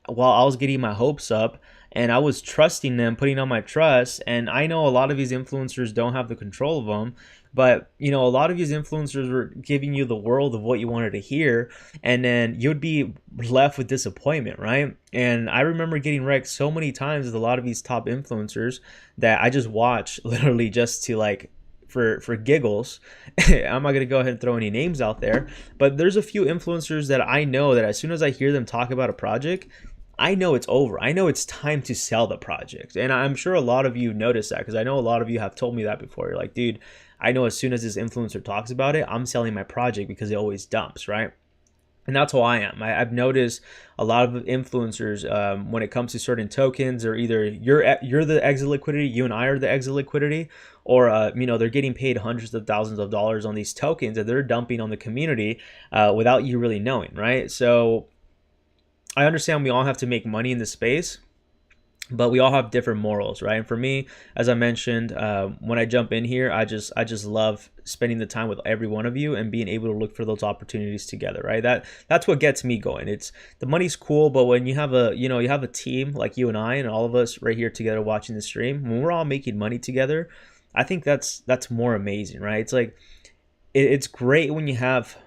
while I was getting my hopes up, and I was trusting them, putting on my trust. And I know a lot of these influencers don't have the control of them, but you know, a lot of these influencers were giving you the world of what you wanted to hear, and then you'd be left with disappointment, right? And I remember getting wrecked so many times with a lot of these top influencers that I just watch literally just to like, for giggles. I'm not gonna go ahead and throw any names out there, but there's a few influencers that I know that as soon as I hear them talk about a project, I know it's over. I know it's time to sell the project. And I'm sure a lot of you notice that, because I know a lot of you have told me that before. You're like, dude, I know as soon as this influencer talks about it, I'm selling my project, because it always dumps, right? And that's how I am. I've noticed a lot of influencers, when it comes to certain tokens, or either you're the exit liquidity, you and I are the exit liquidity, or you know, they're getting paid hundreds of thousands of dollars on these tokens that they're dumping on the community without you really knowing, right? So I understand we all have to make money in this space, but we all have different morals, right? And for me, as I mentioned, when I jump in here, I just love spending the time with every one of you and being able to look for those opportunities together, right? That's what gets me going. It's the money's cool, but when you have a team like you and I and all of us right here together watching the stream, when we're all making money together, I think that's more amazing, right? It's like it's great when you have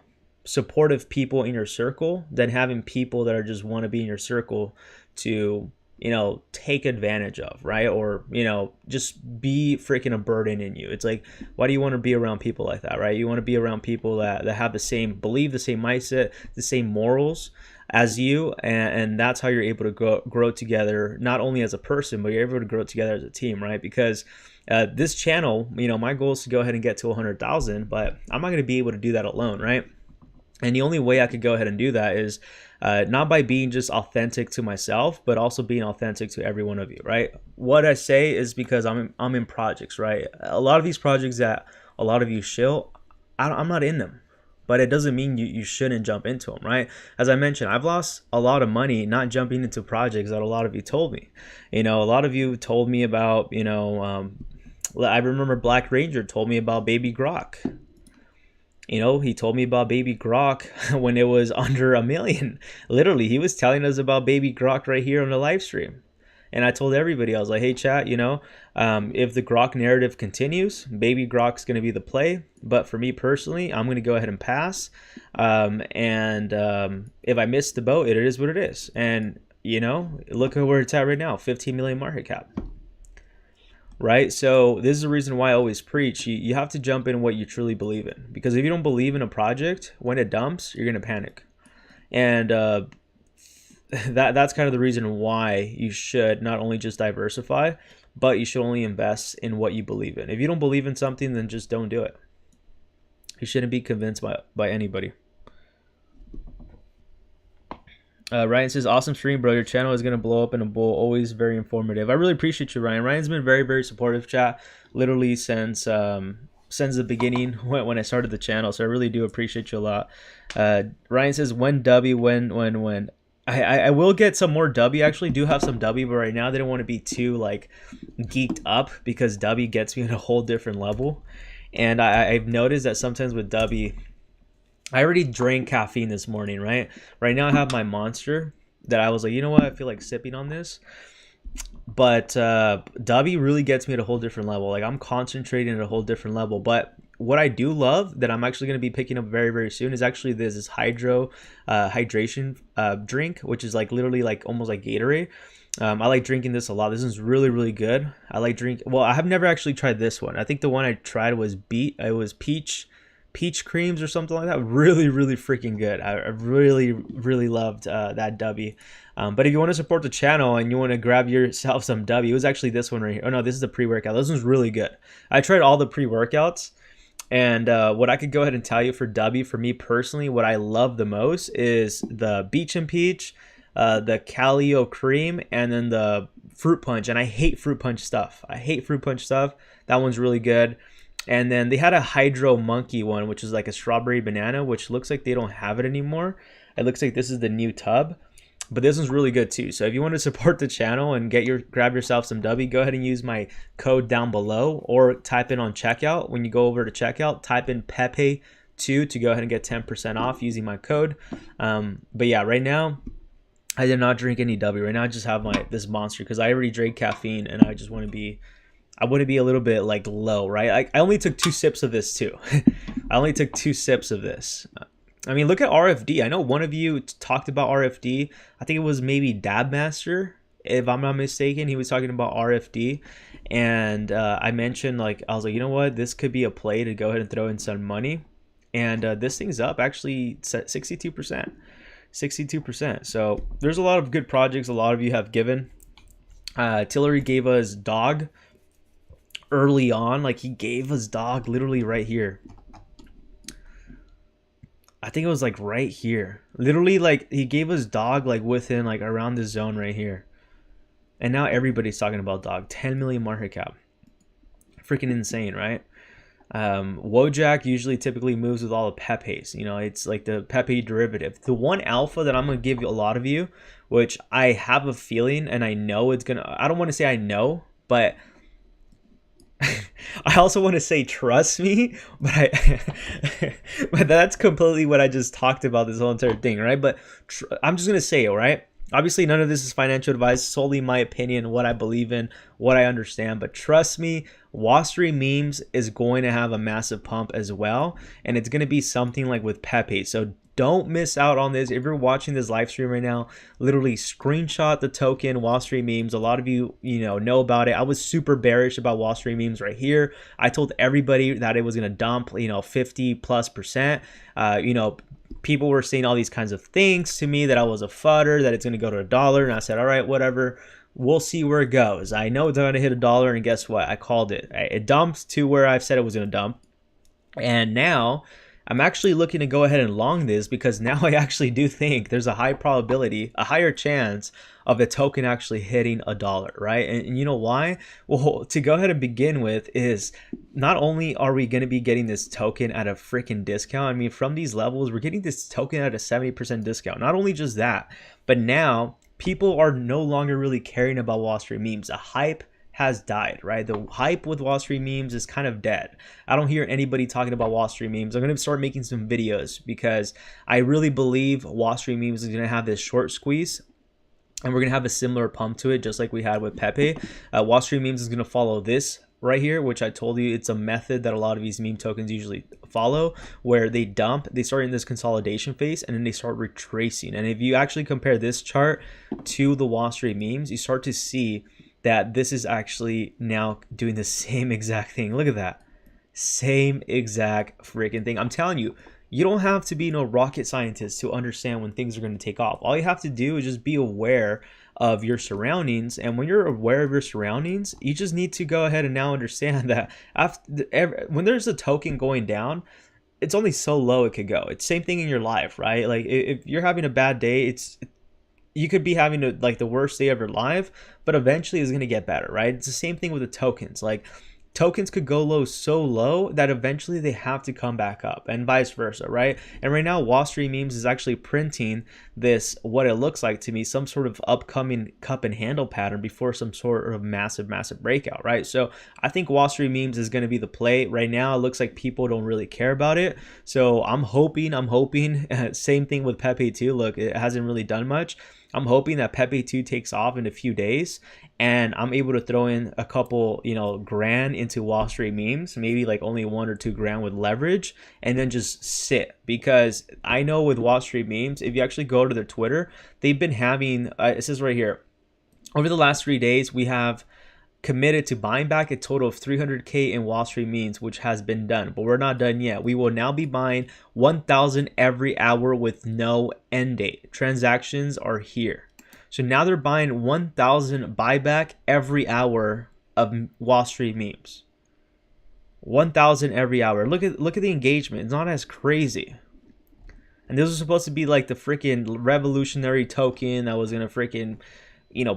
supportive people in your circle than having people that are just want to be in your circle to, you know, take advantage of, right? Or, you know, just be freaking a burden in you. It's like, why do you want to be around people like that, right? You want to be around people that have the same belief, the same mindset, the same morals as you, and that's how you're able to grow together, not only as a person, but you're able to grow together as a team, right? Because this channel, you know, my goal is to go ahead and get to 100,000, but I'm not going to be able to do that alone, right? And the only way I could go ahead and do that is not by being just authentic to myself, but also being authentic to every one of you, right? What I say is because I'm in projects, right? A lot of these projects that a lot of you shill, I'm not in them, but it doesn't mean you shouldn't jump into them, right? As I mentioned, I've lost a lot of money not jumping into projects that a lot of you told me. You know, a lot of you told me about, you know, I remember Black Ranger told me about Baby Grok. You know, he told me about Baby Grok when it was under 1 million. Literally, he was telling us about Baby Grok right here on the live stream. And I told everybody, I was like, hey, chat, you know, if the Grok narrative continues, Baby Grok's going to be the play. But for me personally, I'm going to go ahead and pass. If I miss the boat, it is what it is. And, you know, look at where it's at right now, 15 million market cap. Right? So this is the reason why I always preach. You have to jump in what you truly believe in. Because if you don't believe in a project, when it dumps, you're going to panic. And that's kind of the reason why you should not only just diversify, but you should only invest in what you believe in. If you don't believe in something, then just don't do it. You shouldn't be convinced by anybody. Ryan says, awesome stream, bro. Your channel is going to blow up in a bull. Always very informative. I really appreciate you, Ryan. Ryan's been very, very supportive, chat, literally since the beginning when I started the channel. So I really do appreciate you a lot. Ryan says, when W, when. I will get some more W. I actually do have some W, but right now they don't want to be too like geeked up because W gets me at a whole different level. And I've noticed that sometimes with W, I already drank caffeine this morning, right? Right now I have my Monster that I was like, you know what? I feel like sipping on this. But W really gets me at a whole different level. Like I'm concentrating at a whole different level. But what I do love that I'm actually going to be picking up very, very soon is actually this hydration drink, which is like literally like almost like Gatorade. I like drinking this a lot. This is really, really good. I like well, I have never actually tried this one. I think the one I tried was peach creams or something like that. Really, really freaking good. I really, really loved that W. But if you want to support the channel and you want to grab yourself some W, it was actually this one right here. Oh no, this is the pre-workout. This one's really good. I tried all the pre-workouts, and what I could go ahead and tell you for W, for me personally, what I love the most is the Beach and Peach, the Calio Cream, and then the Fruit Punch. And I hate Fruit Punch stuff. That one's really good. And then they had a Hydro Monkey one, which is like a strawberry banana, which looks like they don't have it anymore. It looks like this is the new tub, but this one's really good too. So if you want to support the channel and grab yourself some W, go ahead and use my code down below, or type in on checkout. When you go over to checkout, type in Pepe 2 to go ahead and get 10% off using my code. But yeah, right now I did not drink any W. Right now I just have this monster because I already drank caffeine and I just want to be, I want to be a little bit like low, right? I only took 2 sips of this too. I only took 2 sips of this. I mean, look at RFD. I know one of you talked about RFD. I think it was maybe Dabmaster, if I'm not mistaken. He was talking about RFD. And I mentioned, like, I was like, you know what? This could be a play to go ahead and throw in some money. And this thing's up actually 62%. 62%. So there's a lot of good projects a lot of you have given. Tillery gave us dog early on. Like, he gave us dog literally right here. I think it was like right here. Literally, like, he gave us dog like within like around the zone right here. And now everybody's talking about dog. 10 million market cap. Freaking insane, right? Wojak usually typically moves with all the Pepes. You know, it's like the Pepe derivative. The one alpha that I'm going to give a lot of you, which I have a feeling and I know it's going to, I don't want to say I know, but I also want to say trust me, but but that's completely what I just talked about this whole entire thing, right? But I'm just going to say it, right? Obviously, none of this is financial advice, solely my opinion, what I believe in, what I understand. But trust me, Wall Street memes is going to have a massive pump as well. And it's going to be something like with Pepe. So don't miss out on this. If you're watching this live stream right now, literally screenshot the token Wall Street memes. A lot of you, know about it. I was super bearish about Wall Street memes right here. I told everybody that it was going to dump, 50+%. People were saying all these kinds of things to me, that I was a fudder, that it's going to go to $1. And I said, all right, whatever. We'll see where it goes. I know it's going to hit $1. And guess what? I called it. It dumped to where I've said it was going to dump. And now I'm actually looking to go ahead and long this, because now I actually do think there's a high probability, a higher chance of a token actually hitting $1, right? And you know why? Well, to go ahead and begin with is, not only are we going to be getting this token at a freaking discount, I mean, from these levels, we're getting this token at a 70% discount. Not only just that, but now people are no longer really caring about Wall Street memes. The hype has died, right? The hype with Wall Street memes is kind of dead. I don't hear anybody talking about Wall Street memes. I'm going to start making some videos, because I really believe Wall Street memes is going to have this short squeeze, and we're going to have a similar pump to it, just like we had with Pepe. Wall Street memes is going to follow this right here, which I told you it's a method that a lot of these meme tokens usually follow, where they dump, they start in this consolidation phase, and then they start retracing. And if you actually compare this chart to the Wall Street memes, you start to see that this is actually now doing the same exact thing. Look at that. Same exact freaking thing. I'm telling you, you don't have to be no rocket scientist to understand when things are going to take off. All you have to do is just be aware of your surroundings. And when you're aware of your surroundings, you just need to go ahead and now understand that when there's a token going down, it's only so low it could go. It's same thing in your life, right? Like, if you're having a bad day, you could be having the worst day of your life, but eventually it's going to get better, right? It's the same thing with the tokens. Like, tokens could go low, so low that eventually they have to come back up, and vice versa, right? And right now, Wall Street memes is actually printing this, what it looks like to me, some sort of upcoming cup and handle pattern before some sort of massive breakout, right? So I think Wall Street memes is going to be the play. Right now, it looks like people don't really care about it. So I'm hoping, same thing with Pepe 2. Look, it hasn't really done much. I'm hoping that Pepe 2 takes off in a few days, and I'm able to throw in a couple, grand into Wall Street memes, maybe like only 1 or 2 grand with leverage, and then just sit. Because I know with Wall Street memes, if you actually go to their Twitter, they've been having, it says right here, over the last 3 days, we have committed to buying back a total of 300K in Wall Street memes, which has been done, but we're not done yet. We will now be buying 1,000 every hour with no end date. Transactions are here. So now they're buying 1,000 buyback every hour of Wall Street memes. 1,000 every hour. Look at the engagement. It's not as crazy. And this was supposed to be like the freaking revolutionary token that was gonna freaking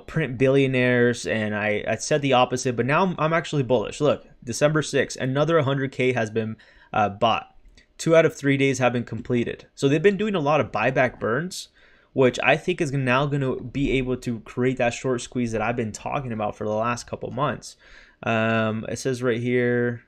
print billionaires, and I said the opposite, but now I'm actually bullish. Look, December 6th, another 100K has been bought. 2 out of 3 days have been completed. So they've been doing a lot of buyback burns, which I think is now going to be able to create that short squeeze that I've been talking about for the last couple months. It says right here,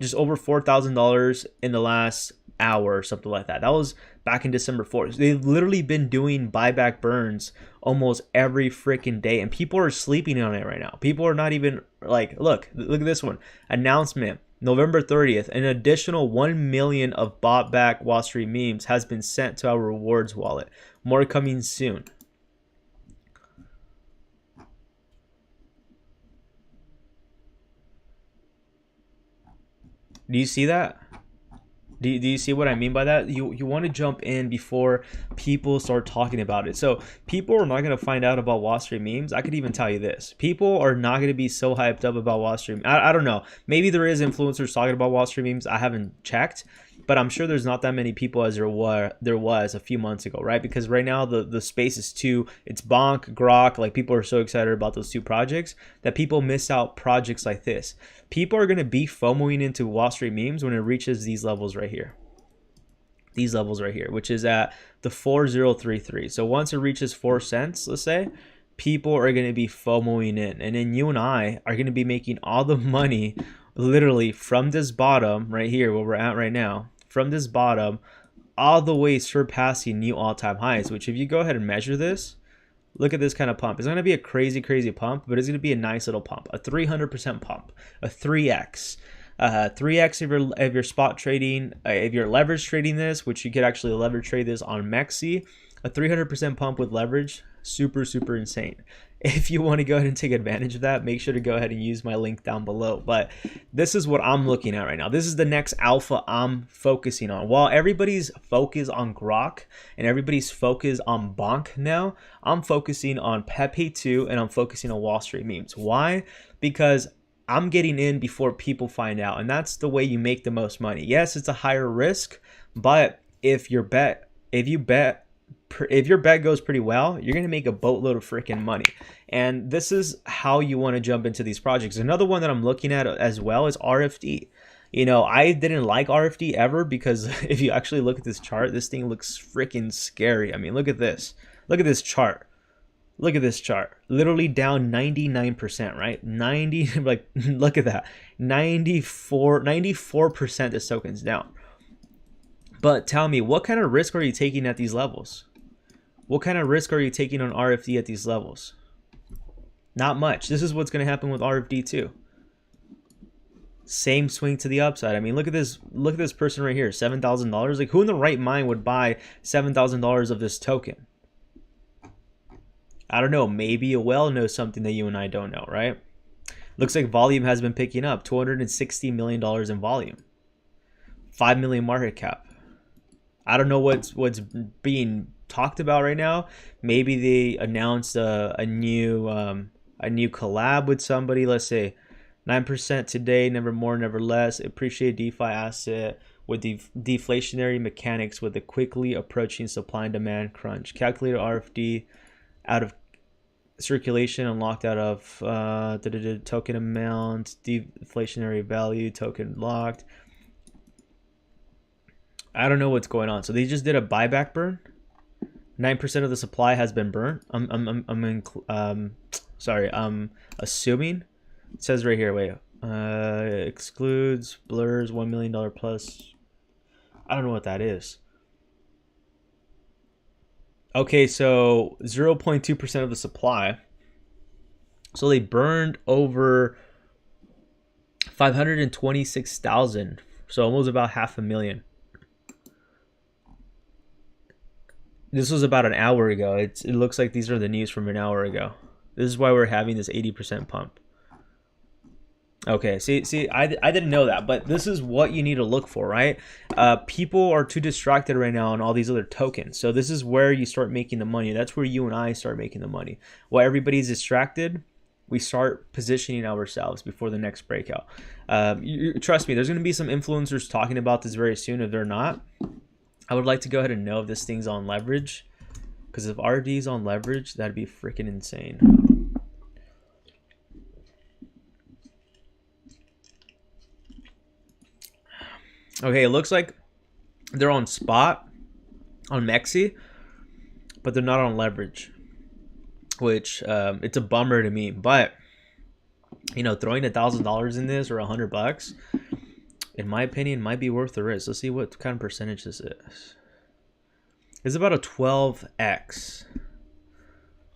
just over $4,000 in the last hour or something like that. That was back in December 4th. They've literally been doing buyback burns almost every freaking day, and people are sleeping on it right now. People are not even like, look at this one. Announcement, November 30th, an additional 1 million of bought back Wall Street memes has been sent to our rewards wallet. More coming soon. Do you see that? Do you see what I mean by that? You want to jump in before people start talking about it. So people are not going to find out about Wall Street memes. I could even tell you this. People are not going to be so hyped up about Wall Street. I don't know. Maybe there is influencers talking about Wall Street memes. I haven't checked. But I'm sure there's not that many people as there was a few months ago, right? Because right now the space is it's Bonk, Grok, like people are so excited about those two projects that people miss out projects like this. People are going to be FOMOing into Wall Street memes when it reaches these levels right here. These levels right here, which is at the 4033. So once it reaches 4 cents, let's say, people are going to be FOMOing in. And then you and I are going to be making all the money literally from this bottom right here where we're at right now. From this bottom all the way surpassing new all-time highs, which if you go ahead and measure this, look at this kind of pump. It's going to be a crazy pump, but it's going to be a nice little pump, a 300% pump, a 3x. 3x if you're spot trading, if you're leverage trading this, which you could actually leverage trade this on MEXC, a 300% pump with leverage, super insane. If you want to go ahead and take advantage of that, make sure to go ahead and use my link down below. But this is what I'm looking at right now. This is the next alpha I'm focusing on. While everybody's focused on Grok and everybody's focused on Bonk now, I'm focusing on Pepe 2 and I'm focusing on Wall Street memes. Why? Because I'm getting in before people find out, and that's the way you make the most money. Yes, it's a higher risk, but if your bet goes pretty well, you're going to make a boatload of freaking money. And this is how you want to jump into these projects. Another one that I'm looking at as well is RFD. You know, I didn't like RFD ever because if you actually look at this chart, this thing looks freaking scary. I mean, look at this. Look at this chart. Look at this chart. Literally down 99%, right? 90, like, look at that. 94% this token's down. But tell me, what kind of risk are you taking at these levels? What kind of risk are you taking on RFD at these levels? Not much. This is what's going to happen with RFD too. Same swing to the upside. I mean, look at this person right here, $7,000. Like, who in the right mind would buy $7,000 of this token? I don't know. Maybe a whale knows something that you and I don't know, right? Looks like volume has been picking up. $260 million in volume. 5 million market cap. I don't know what's being talked about right now. Maybe they announced a new collab with somebody. Let's say 9% today, never more, never less. Appreciate DeFi asset with the deflationary mechanics with the quickly approaching supply and demand crunch. Calculated RFD out of circulation, unlocked out of token amount, deflationary value, token locked. I don't know what's going on. So they just did a buyback burn. 9% of the supply has been burnt. I'm assuming. It says right here, wait. Excludes, blurs, $1 million plus. I don't know what that is. Okay, so 0.2% of the supply. So they burned over 526,000. So almost about 500,000. This was about an hour ago. It looks like these are the news from an hour ago. This is why we're having this 80% pump. Okay, see, I didn't know that, but this is what you need to look for, right? People are too distracted right now on all these other tokens. So this is where you start making the money. That's where you and I start making the money. While everybody's distracted, we start positioning ourselves before the next breakout. Trust me, there's going to be some influencers talking about this very soon. If they're not, I would like to go ahead and know if this thing's on leverage. Because if RD is on leverage, that'd be freaking insane. Okay, it looks like they're on spot on MEXC, but they're not on leverage, which it's a bummer to me. But you know, throwing $1,000 in this or $100, in my opinion, might be worth the risk. Let's see what kind of percentage this is. It's about a 12x.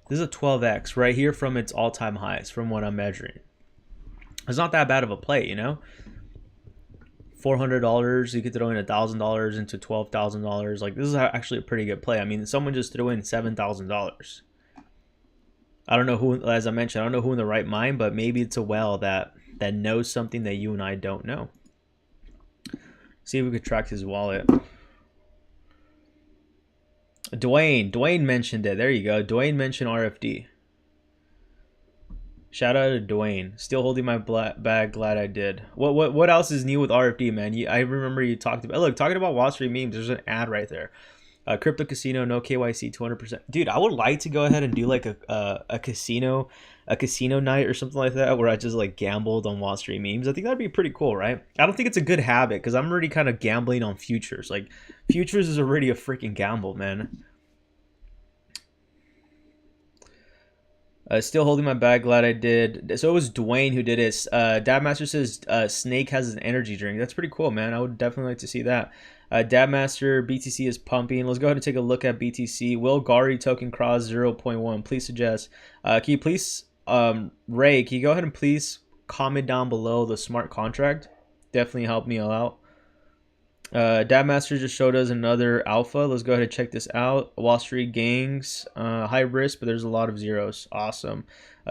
This is a 12x right here from its all-time highs from what I'm measuring. It's not that bad of a play, you know? $400, you could throw in $1,000 into $12,000. Like, this is actually a pretty good play. I mean, someone just threw in $7,000. I don't know who, as I mentioned, I don't know who in the right mind, but maybe it's a whale that knows something that you and I don't know. See if we could track his wallet. Dwayne mentioned it. There you go. Dwayne mentioned RFD. Shout out to Dwayne. Still holding my bag. Glad I did. What else is new with RFD, man? I remember you talked about. Look, talking about Wall Street memes. There's an ad right there. Crypto casino, no KYC, 200%. Dude, I would like to go ahead and do like a casino night or something like that, where I just like gambled on Wall Street memes. I think that'd be pretty cool, right? I don't think it's a good habit because I'm already kind of gambling on futures. Like, futures is already a freaking gamble, man. Still holding my bag. Glad I did. So it was Dwayne who did it. Dabmaster says Snake has an energy drink. That's pretty cool, man. I would definitely like to see that. Dabmaster, BTC is pumping. Let's go ahead and take a look at BTC. Will Gari token cross 0.1? Please suggest. Can you please, Ray, can you go ahead and please comment down below the smart contract? Definitely help me out. Dabmaster just showed us another alpha. Let's go ahead and check this out. Wall Street gangs, high risk, but there's a lot of zeros. Awesome.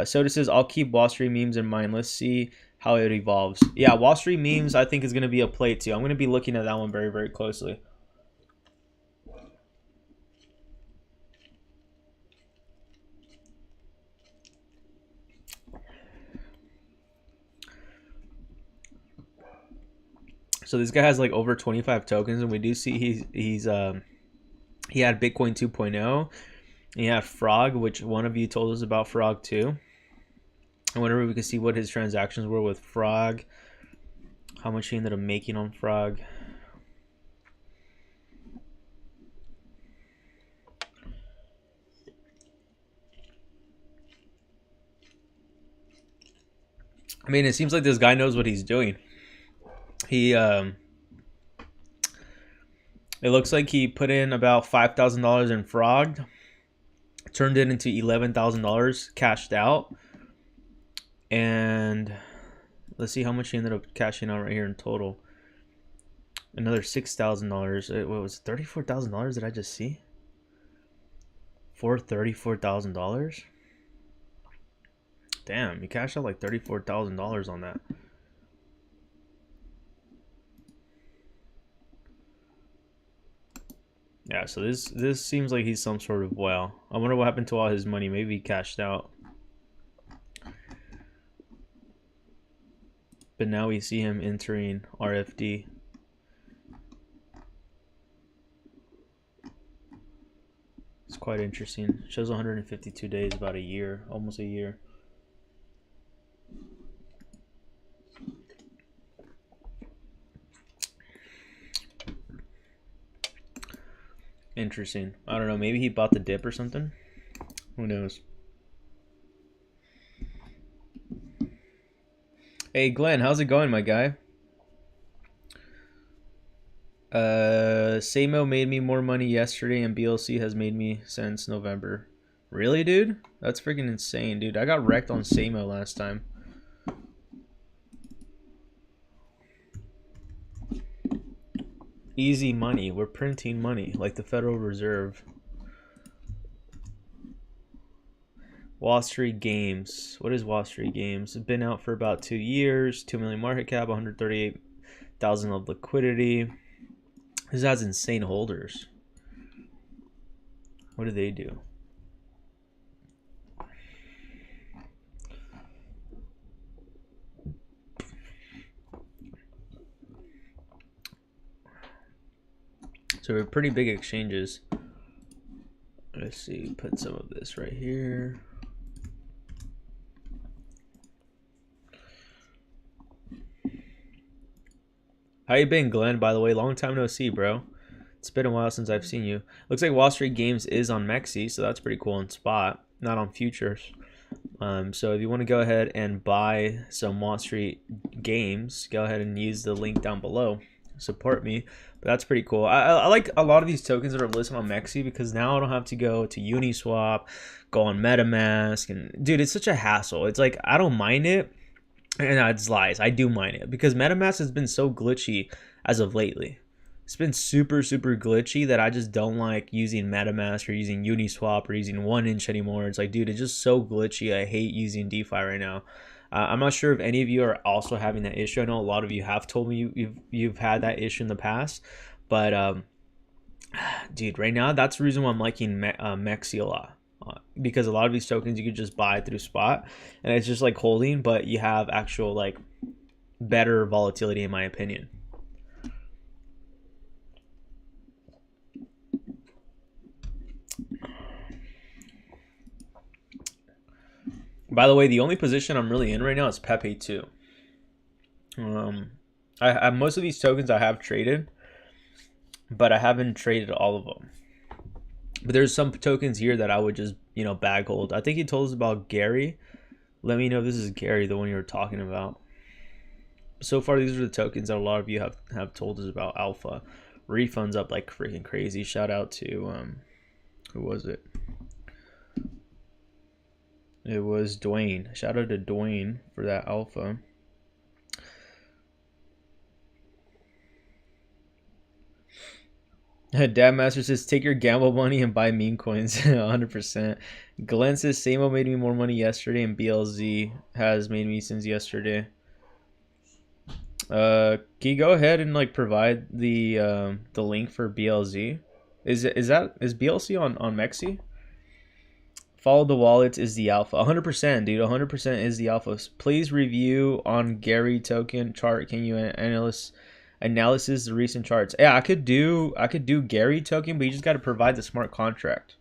Soda says, I'll keep Wall Street memes in mind. Let's see how it evolves. Yeah, Wall Street memes, I think, is going to be a play too. I'm going to be looking at that one very, very closely. So this guy has like over 25 tokens, and we do see he had Bitcoin 2.0. He had Frog, which one of you told us about Frog too. And whenever we can see what his transactions were with Frog, how much he ended up making on Frog. I mean, it seems like this guy knows what he's doing. He it looks like he put in about $5,000 in Frog, turned it into $11,000, cashed out, and let's see how much he ended up cashing out right here in total. Another $6,000. What was it, $34,000? Did I just see? For $34,000. Damn, he cashed out like $34,000 on that. Yeah, so this seems like he's some sort of whale. I wonder what happened to all his money. Maybe he cashed out. But now we see him entering RFD. It's quite interesting. It shows 152 days, about a year, almost a year. Interesting. I don't know. Maybe he bought the dip or something. Who knows? Hey, Glenn, how's it going, my guy? Samo made me more money yesterday, and BLC has made me since November. Really, dude? That's freaking insane, dude. I got wrecked on Samo last time. Easy money. We're printing money like the Federal Reserve. Wall Street Games. What is Wall Street Games? It's been out for about 2 years. 2 million market cap, 138,000 of liquidity. This has insane holders. What do they do? So we're pretty big exchanges. Let's see, put some of this right here. How you been, Glenn? By the way, long time no see, bro. It's been a while since I've seen you. Looks like Wall Street Games is on MEXC, so that's pretty cool on spot, not on futures. So if you want to go ahead and buy some Wall Street games, go ahead and use the link down below. Support me. But that's pretty cool. I like a lot of these tokens that are listed on MEXC because now I don't have to go to Uniswap, go on MetaMask, and dude, it's such a hassle. It's like I don't mind it, and that's lies. I do mind it because MetaMask has been so glitchy as of lately. It's been super glitchy that I just don't like using MetaMask or using Uniswap or using 1inch anymore. It's like, dude, it's just so glitchy. I hate using DeFi right now. I'm not sure if any of you are also having that issue. I know a lot of you have told me you've had that issue in the past, but dude, right now that's the reason why I'm liking MEXC a lot. Because a lot of these tokens you could just buy through spot, and it's just like holding, but you have actual like better volatility in my opinion. By the way, the only position I'm really in right now is Pepe 2. I most of these tokens I have traded, but I haven't traded all of them. But there's some tokens here that I would just, bag hold. I think he told us about Gary. Let me know if this is Gary, the one you were talking about. So far, these are the tokens that a lot of you have told us about. Alpha. Refunds up like freaking crazy. Shout out to, who was it? It was Dwayne. Shout out to Dwayne for that alpha. Dad Master says, take your gamble money and buy meme coins. 100%. Glenn says, Samo made me more money yesterday, and BLZ has made me since yesterday. Can you go ahead and like provide the link for BLZ? Is BLZ on MEXC? Follow the wallet is the alpha. 100%, dude. 100% is the alpha. Please review on Gary token chart. Can you analysis the recent charts? Yeah, I could do Gary token, but you just got to provide the smart contract.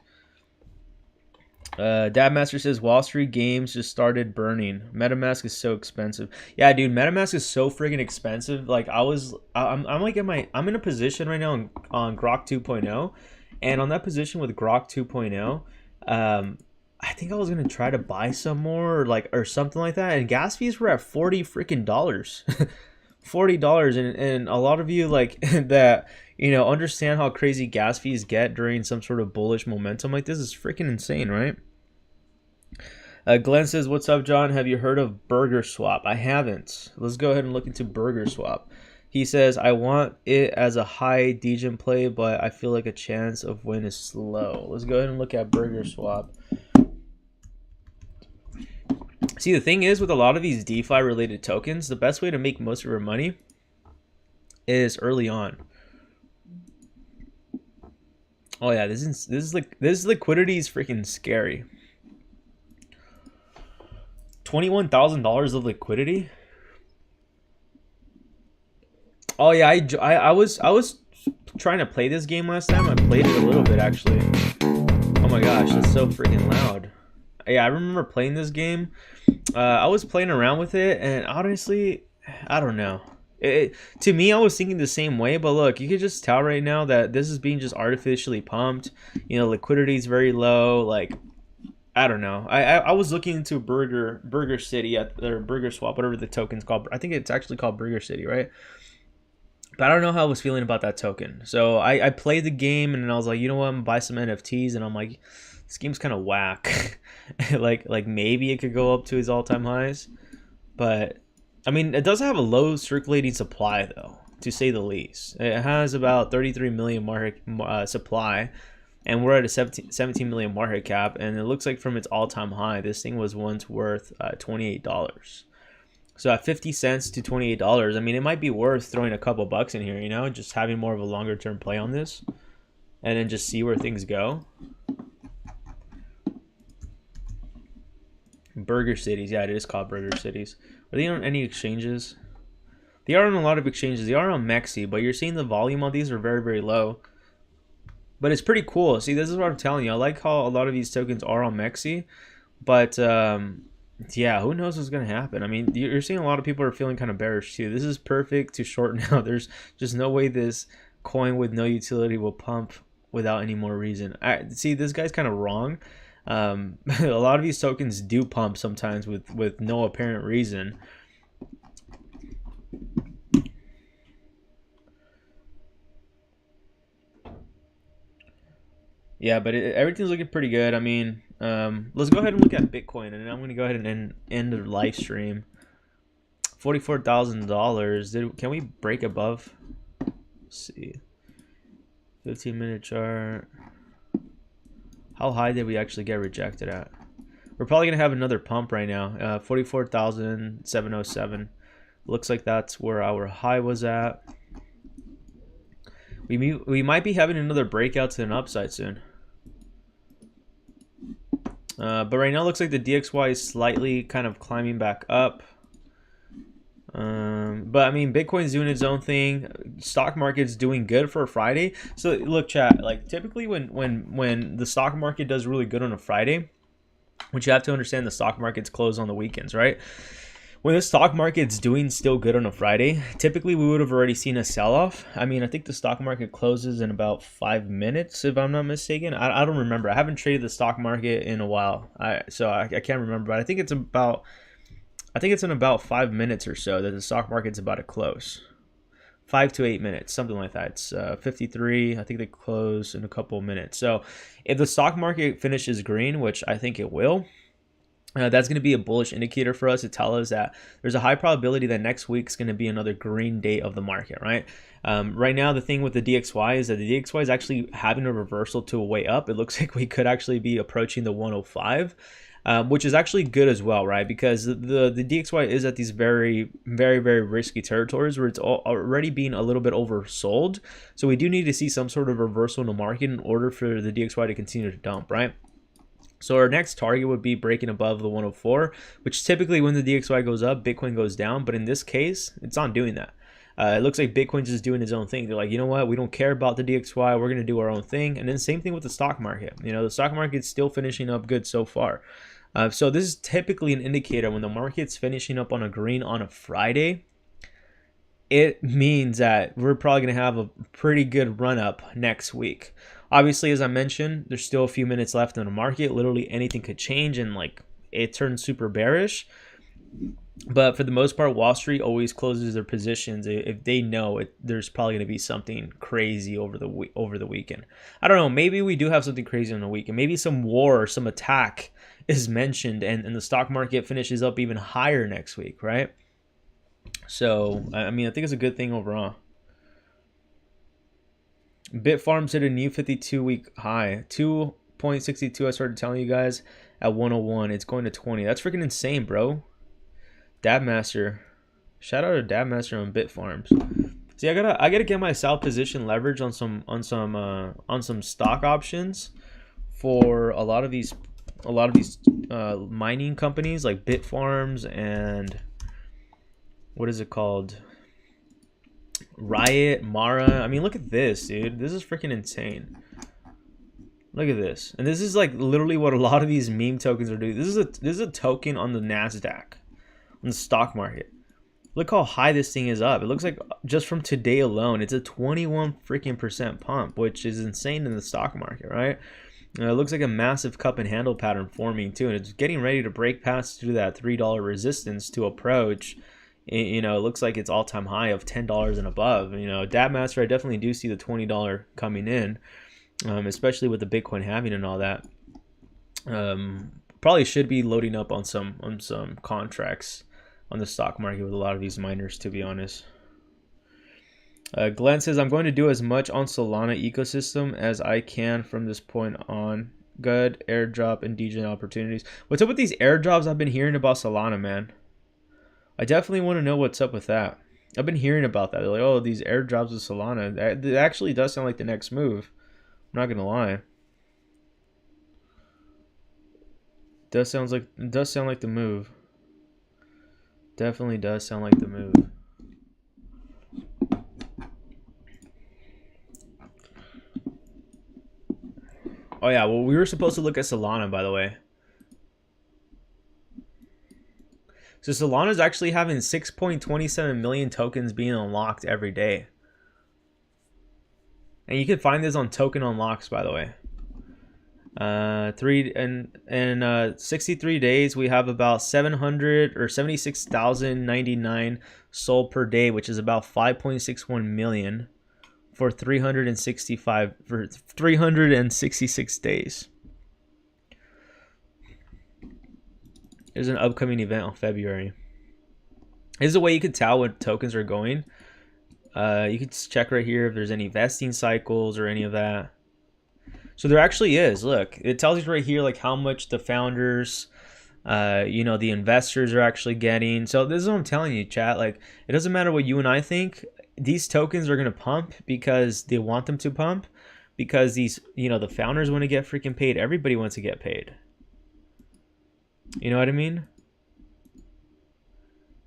Dad Master says Wall Street games just started burning. MetaMask is so expensive. Yeah, dude, MetaMask is so friggin' expensive. Like I'm in a position right now on Grok 2.0, and on that position with Grok 2.0, I think I was gonna try to buy some more or something like that, and gas fees were at $40 freaking $40, and a lot of you like that understand how crazy gas fees get during some sort of bullish momentum like this is freaking insane, right? Glenn says, what's up, John? Have you heard of Burger Swap? I haven't. Let's go ahead and look into Burger Swap. He says, I want it as a high degen play, but I feel like a chance of win is slow. Let's go ahead and look at Burger Swap. See, the thing is with a lot of these DeFi related tokens, the best way to make most of your money is early on. Oh yeah, this liquidity is freaking scary. $21,000 of liquidity. Oh yeah, I was trying to play this game last time. I played it a little bit actually. Oh my gosh, that's so freaking loud. Yeah, I remember playing this game. I was playing around with it, and honestly, I don't know. To me, I was thinking the same way, but look, you could just tell right now that this is being just artificially pumped. Liquidity is very low. Like, I don't know. I was looking into Burger City or Burger Swap, whatever the token's called. I think it's actually called Burger City, right? But I don't know how I was feeling about that token. So I played the game, and I was like, you know what, I'm gonna buy some NFTs, and I'm like, this game's kind of whack. like maybe it could go up to its all-time highs, but I mean, it does have a low circulating supply though, to say the least. It has about 33 million market supply, and we're at a 17 million market cap, and it looks like from its all-time high, this thing was once worth $28. So at 50 cents to $28, I mean, it might be worth throwing a couple bucks in here, just having more of a longer term play on this, and then just see where things go. Burger Cities, yeah, it is called Burger Cities. Are they on any exchanges? They are on a lot of exchanges. They are on MEXC, but you're seeing the volume on these are very, very low. But it's pretty cool. See, this is what I'm telling you. I like how a lot of these tokens are on MEXC, but yeah, who knows what's gonna happen? I mean, you're seeing a lot of people are feeling kind of bearish too. This is perfect to short now. There's just no way this coin with no utility will pump without any more reason. See, this guy's kind of wrong. A lot of these tokens do pump sometimes with no apparent reason. Yeah, but everything's looking pretty good. I mean, let's go ahead and look at Bitcoin, and then I'm going to go ahead and end the live stream. $44,000. Can we break above? Let's see. 15-minute chart. How high did we actually get rejected at? We're probably going to have another pump right now. 44,707. Looks like that's where our high was at. We might be having another breakout to an upside soon. But right now it looks like the DXY is slightly kind of climbing back up. But I mean, Bitcoin's doing its own thing. Stock market's doing good for a Friday. So look, chat, like typically when the stock market does really good on a Friday, which you have to understand, the stock market's closed on the weekends, right? When the stock market's doing still good on a Friday, typically we would have already seen a sell-off. I mean, I think the stock market closes in about 5 minutes, if I'm not mistaken. I don't remember. I haven't traded the stock market in a while, so I can't remember. But I think it's in about 5 minutes or so that the stock market's about to close. 5 to 8 minutes, something like that. It's 53. I think they close in a couple of minutes. So if the stock market finishes green, which I think it will, that's going to be a bullish indicator for us to tell us that there's a high probability that next week's going to be another green day of the market, right? Right now, the thing with the DXY is that the DXY is actually having a reversal to a way up. It looks like we could actually be approaching the 105, which is actually good as well, right? Because the DXY is at these very, very, very risky territories where it's already being a little bit oversold. So we do need to see some sort of reversal in the market in order for the DXY to continue to dump, right? So our next target would be breaking above the 104, which typically when the DXY goes up, Bitcoin goes down. But in this case, it's not doing that. It looks like Bitcoin's just doing its own thing. They're like, you know what? We don't care about the DXY. We're going to do our own thing. And then same thing with the stock market. You know, the stock market's still finishing up good so far. So this is typically an indicator when the market's finishing up on a green on a Friday. It means that we're probably going to have a pretty good run up next week. Obviously, as I mentioned, there's still a few minutes left in the market. Literally anything could change and like it turns super bearish. But for the most part, Wall Street always closes their positions if they know there's probably going to be something crazy over the weekend. I don't know. Maybe we do have something crazy on the weekend. Maybe some war or some attack is mentioned and the stock market finishes up even higher next week, right? So, I mean, I think it's a good thing overall. Bitfarms hit a new 52-week high. 2.62, I started telling you guys, at 101. It's going to 20. That's freaking insane, bro. Dabmaster. Shout out to Dabmaster on Bitfarms. See, I gotta get my south position leverage on some stock options for a lot of these mining companies like Bitfarms and what is it called? Riot, Mara. I mean, look at this, dude. This is freaking insane. Look at this. And this is like literally what a lot of these meme tokens are doing. This is a token on the NASDAQ, on the stock market. Look how high this thing is up. It looks like just from today alone, it's a 21 freaking % pump, which is insane in the stock market, right? It looks like a massive cup and handle pattern forming too, and it's getting ready to break past through that $3 resistance to approach. You know, it looks like it's all-time high of $10 and above. You know, Dabmaster, I definitely do see the $20 coming in, especially with the Bitcoin halving and all that. Probably should be loading up on some contracts on the stock market with a lot of these miners, to be honest. Glenn says, I'm going to do as much on Solana ecosystem as I can from this point on. Good airdrop and DJ opportunities. What's up with these airdrops I've been hearing about Solana, man? I definitely want to know what's up with that. I've been hearing about that. They're like, oh, these airdrops with Solana. That actually does sound like the next move. I'm not going to lie. It does sound like the move. Definitely does sound like the move. Oh yeah, well, we were supposed to look at Solana, by the way. So Solana is actually having 6.27 million tokens being unlocked every day. And you can find this on Token Unlocks, by the way. In 63 days we have about 700 or 76,099 sold per day, which is about 5.61 million for 366 days. There's an upcoming event on February. This is a way you could tell when tokens are going. You can check right here if there's any vesting cycles or any of that. So there actually is. Look, it tells you right here like how much the founders, you know, the investors are actually getting. So this is what I'm telling you, chat. Like, it doesn't matter what you and I think. These tokens are gonna pump because they want them to pump, because these, you know, the founders want to get freaking paid. Everybody wants to get paid. You know what I mean?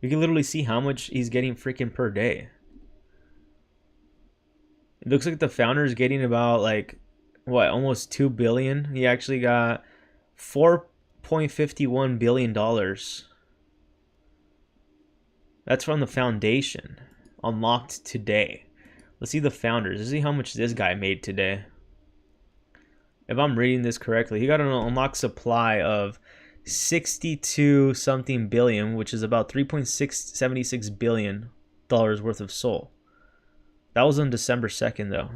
You can literally see how much he's getting freaking per day. It looks like the founder is getting about like what, almost 2 billion. He actually got 4.51 billion dollars. That's from the foundation, unlocked today. Let's see the founders. Let's see how much this guy made today. If I'm reading this correctly, he got an unlocked supply of 62 something billion, which is about 3.676 billion dollars worth of SOL. That was on December 2nd though.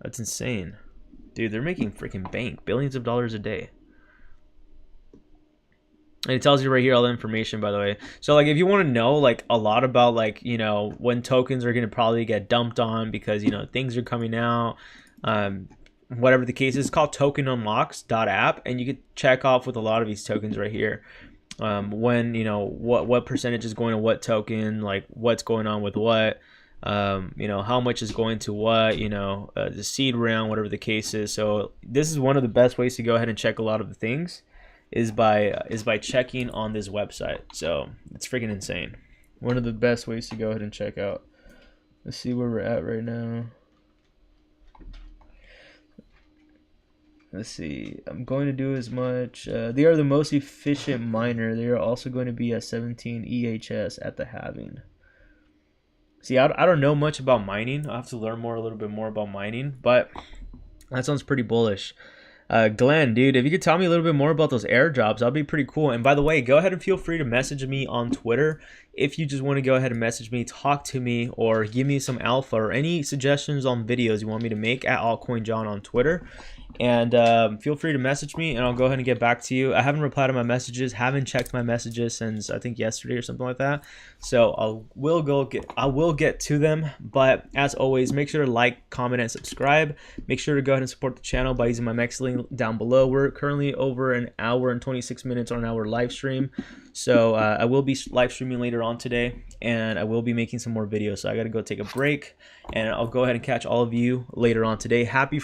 That's insane. Dude, they're making freaking bank. Billions of dollars a day. And it tells you right here all the information, by the way. So, like, if you want to know, like, a lot about, like, you know, when tokens are going to probably get dumped on because, you know, things are coming out, whatever the case is, it's called tokenunlocks.app, and you can check off with a lot of these tokens right here. When, you know, what percentage is going to what token, like, what's going on with what. You know, how much is going to what, you know, the seed round, whatever the case is. So this is one of the best ways to go ahead and check a lot of the things is by checking on this website. So it's freaking insane. One of the best ways to go ahead and check out. Let's see where we're at right now. Let's see. I'm going to do as much. They are the most efficient miner. They are also going to be at 17 EHS at the halving. See, I don't know much about mining. I'll have to learn a little bit more about mining, but that sounds pretty bullish. Glenn, dude, if you could tell me a little bit more about those airdrops, that'd be pretty cool. And by the way, go ahead and feel free to message me on Twitter if you just want to go ahead and message me, talk to me, or give me some alpha or any suggestions on videos you want me to make at ALTCOIN John on Twitter. And feel free to message me, and I'll go ahead and get back to you. I haven't replied to my messages, haven't checked my messages since I think yesterday or something like that. So I will get to them. But as always, make sure to like, comment, and subscribe. Make sure to go ahead and support the channel by using my MEXC link down below. We're currently over an hour and 26 minutes on our live stream. So I will be live streaming later on today, and I will be making some more videos. So I got to go take a break, and I'll go ahead and catch all of you later on today. Happy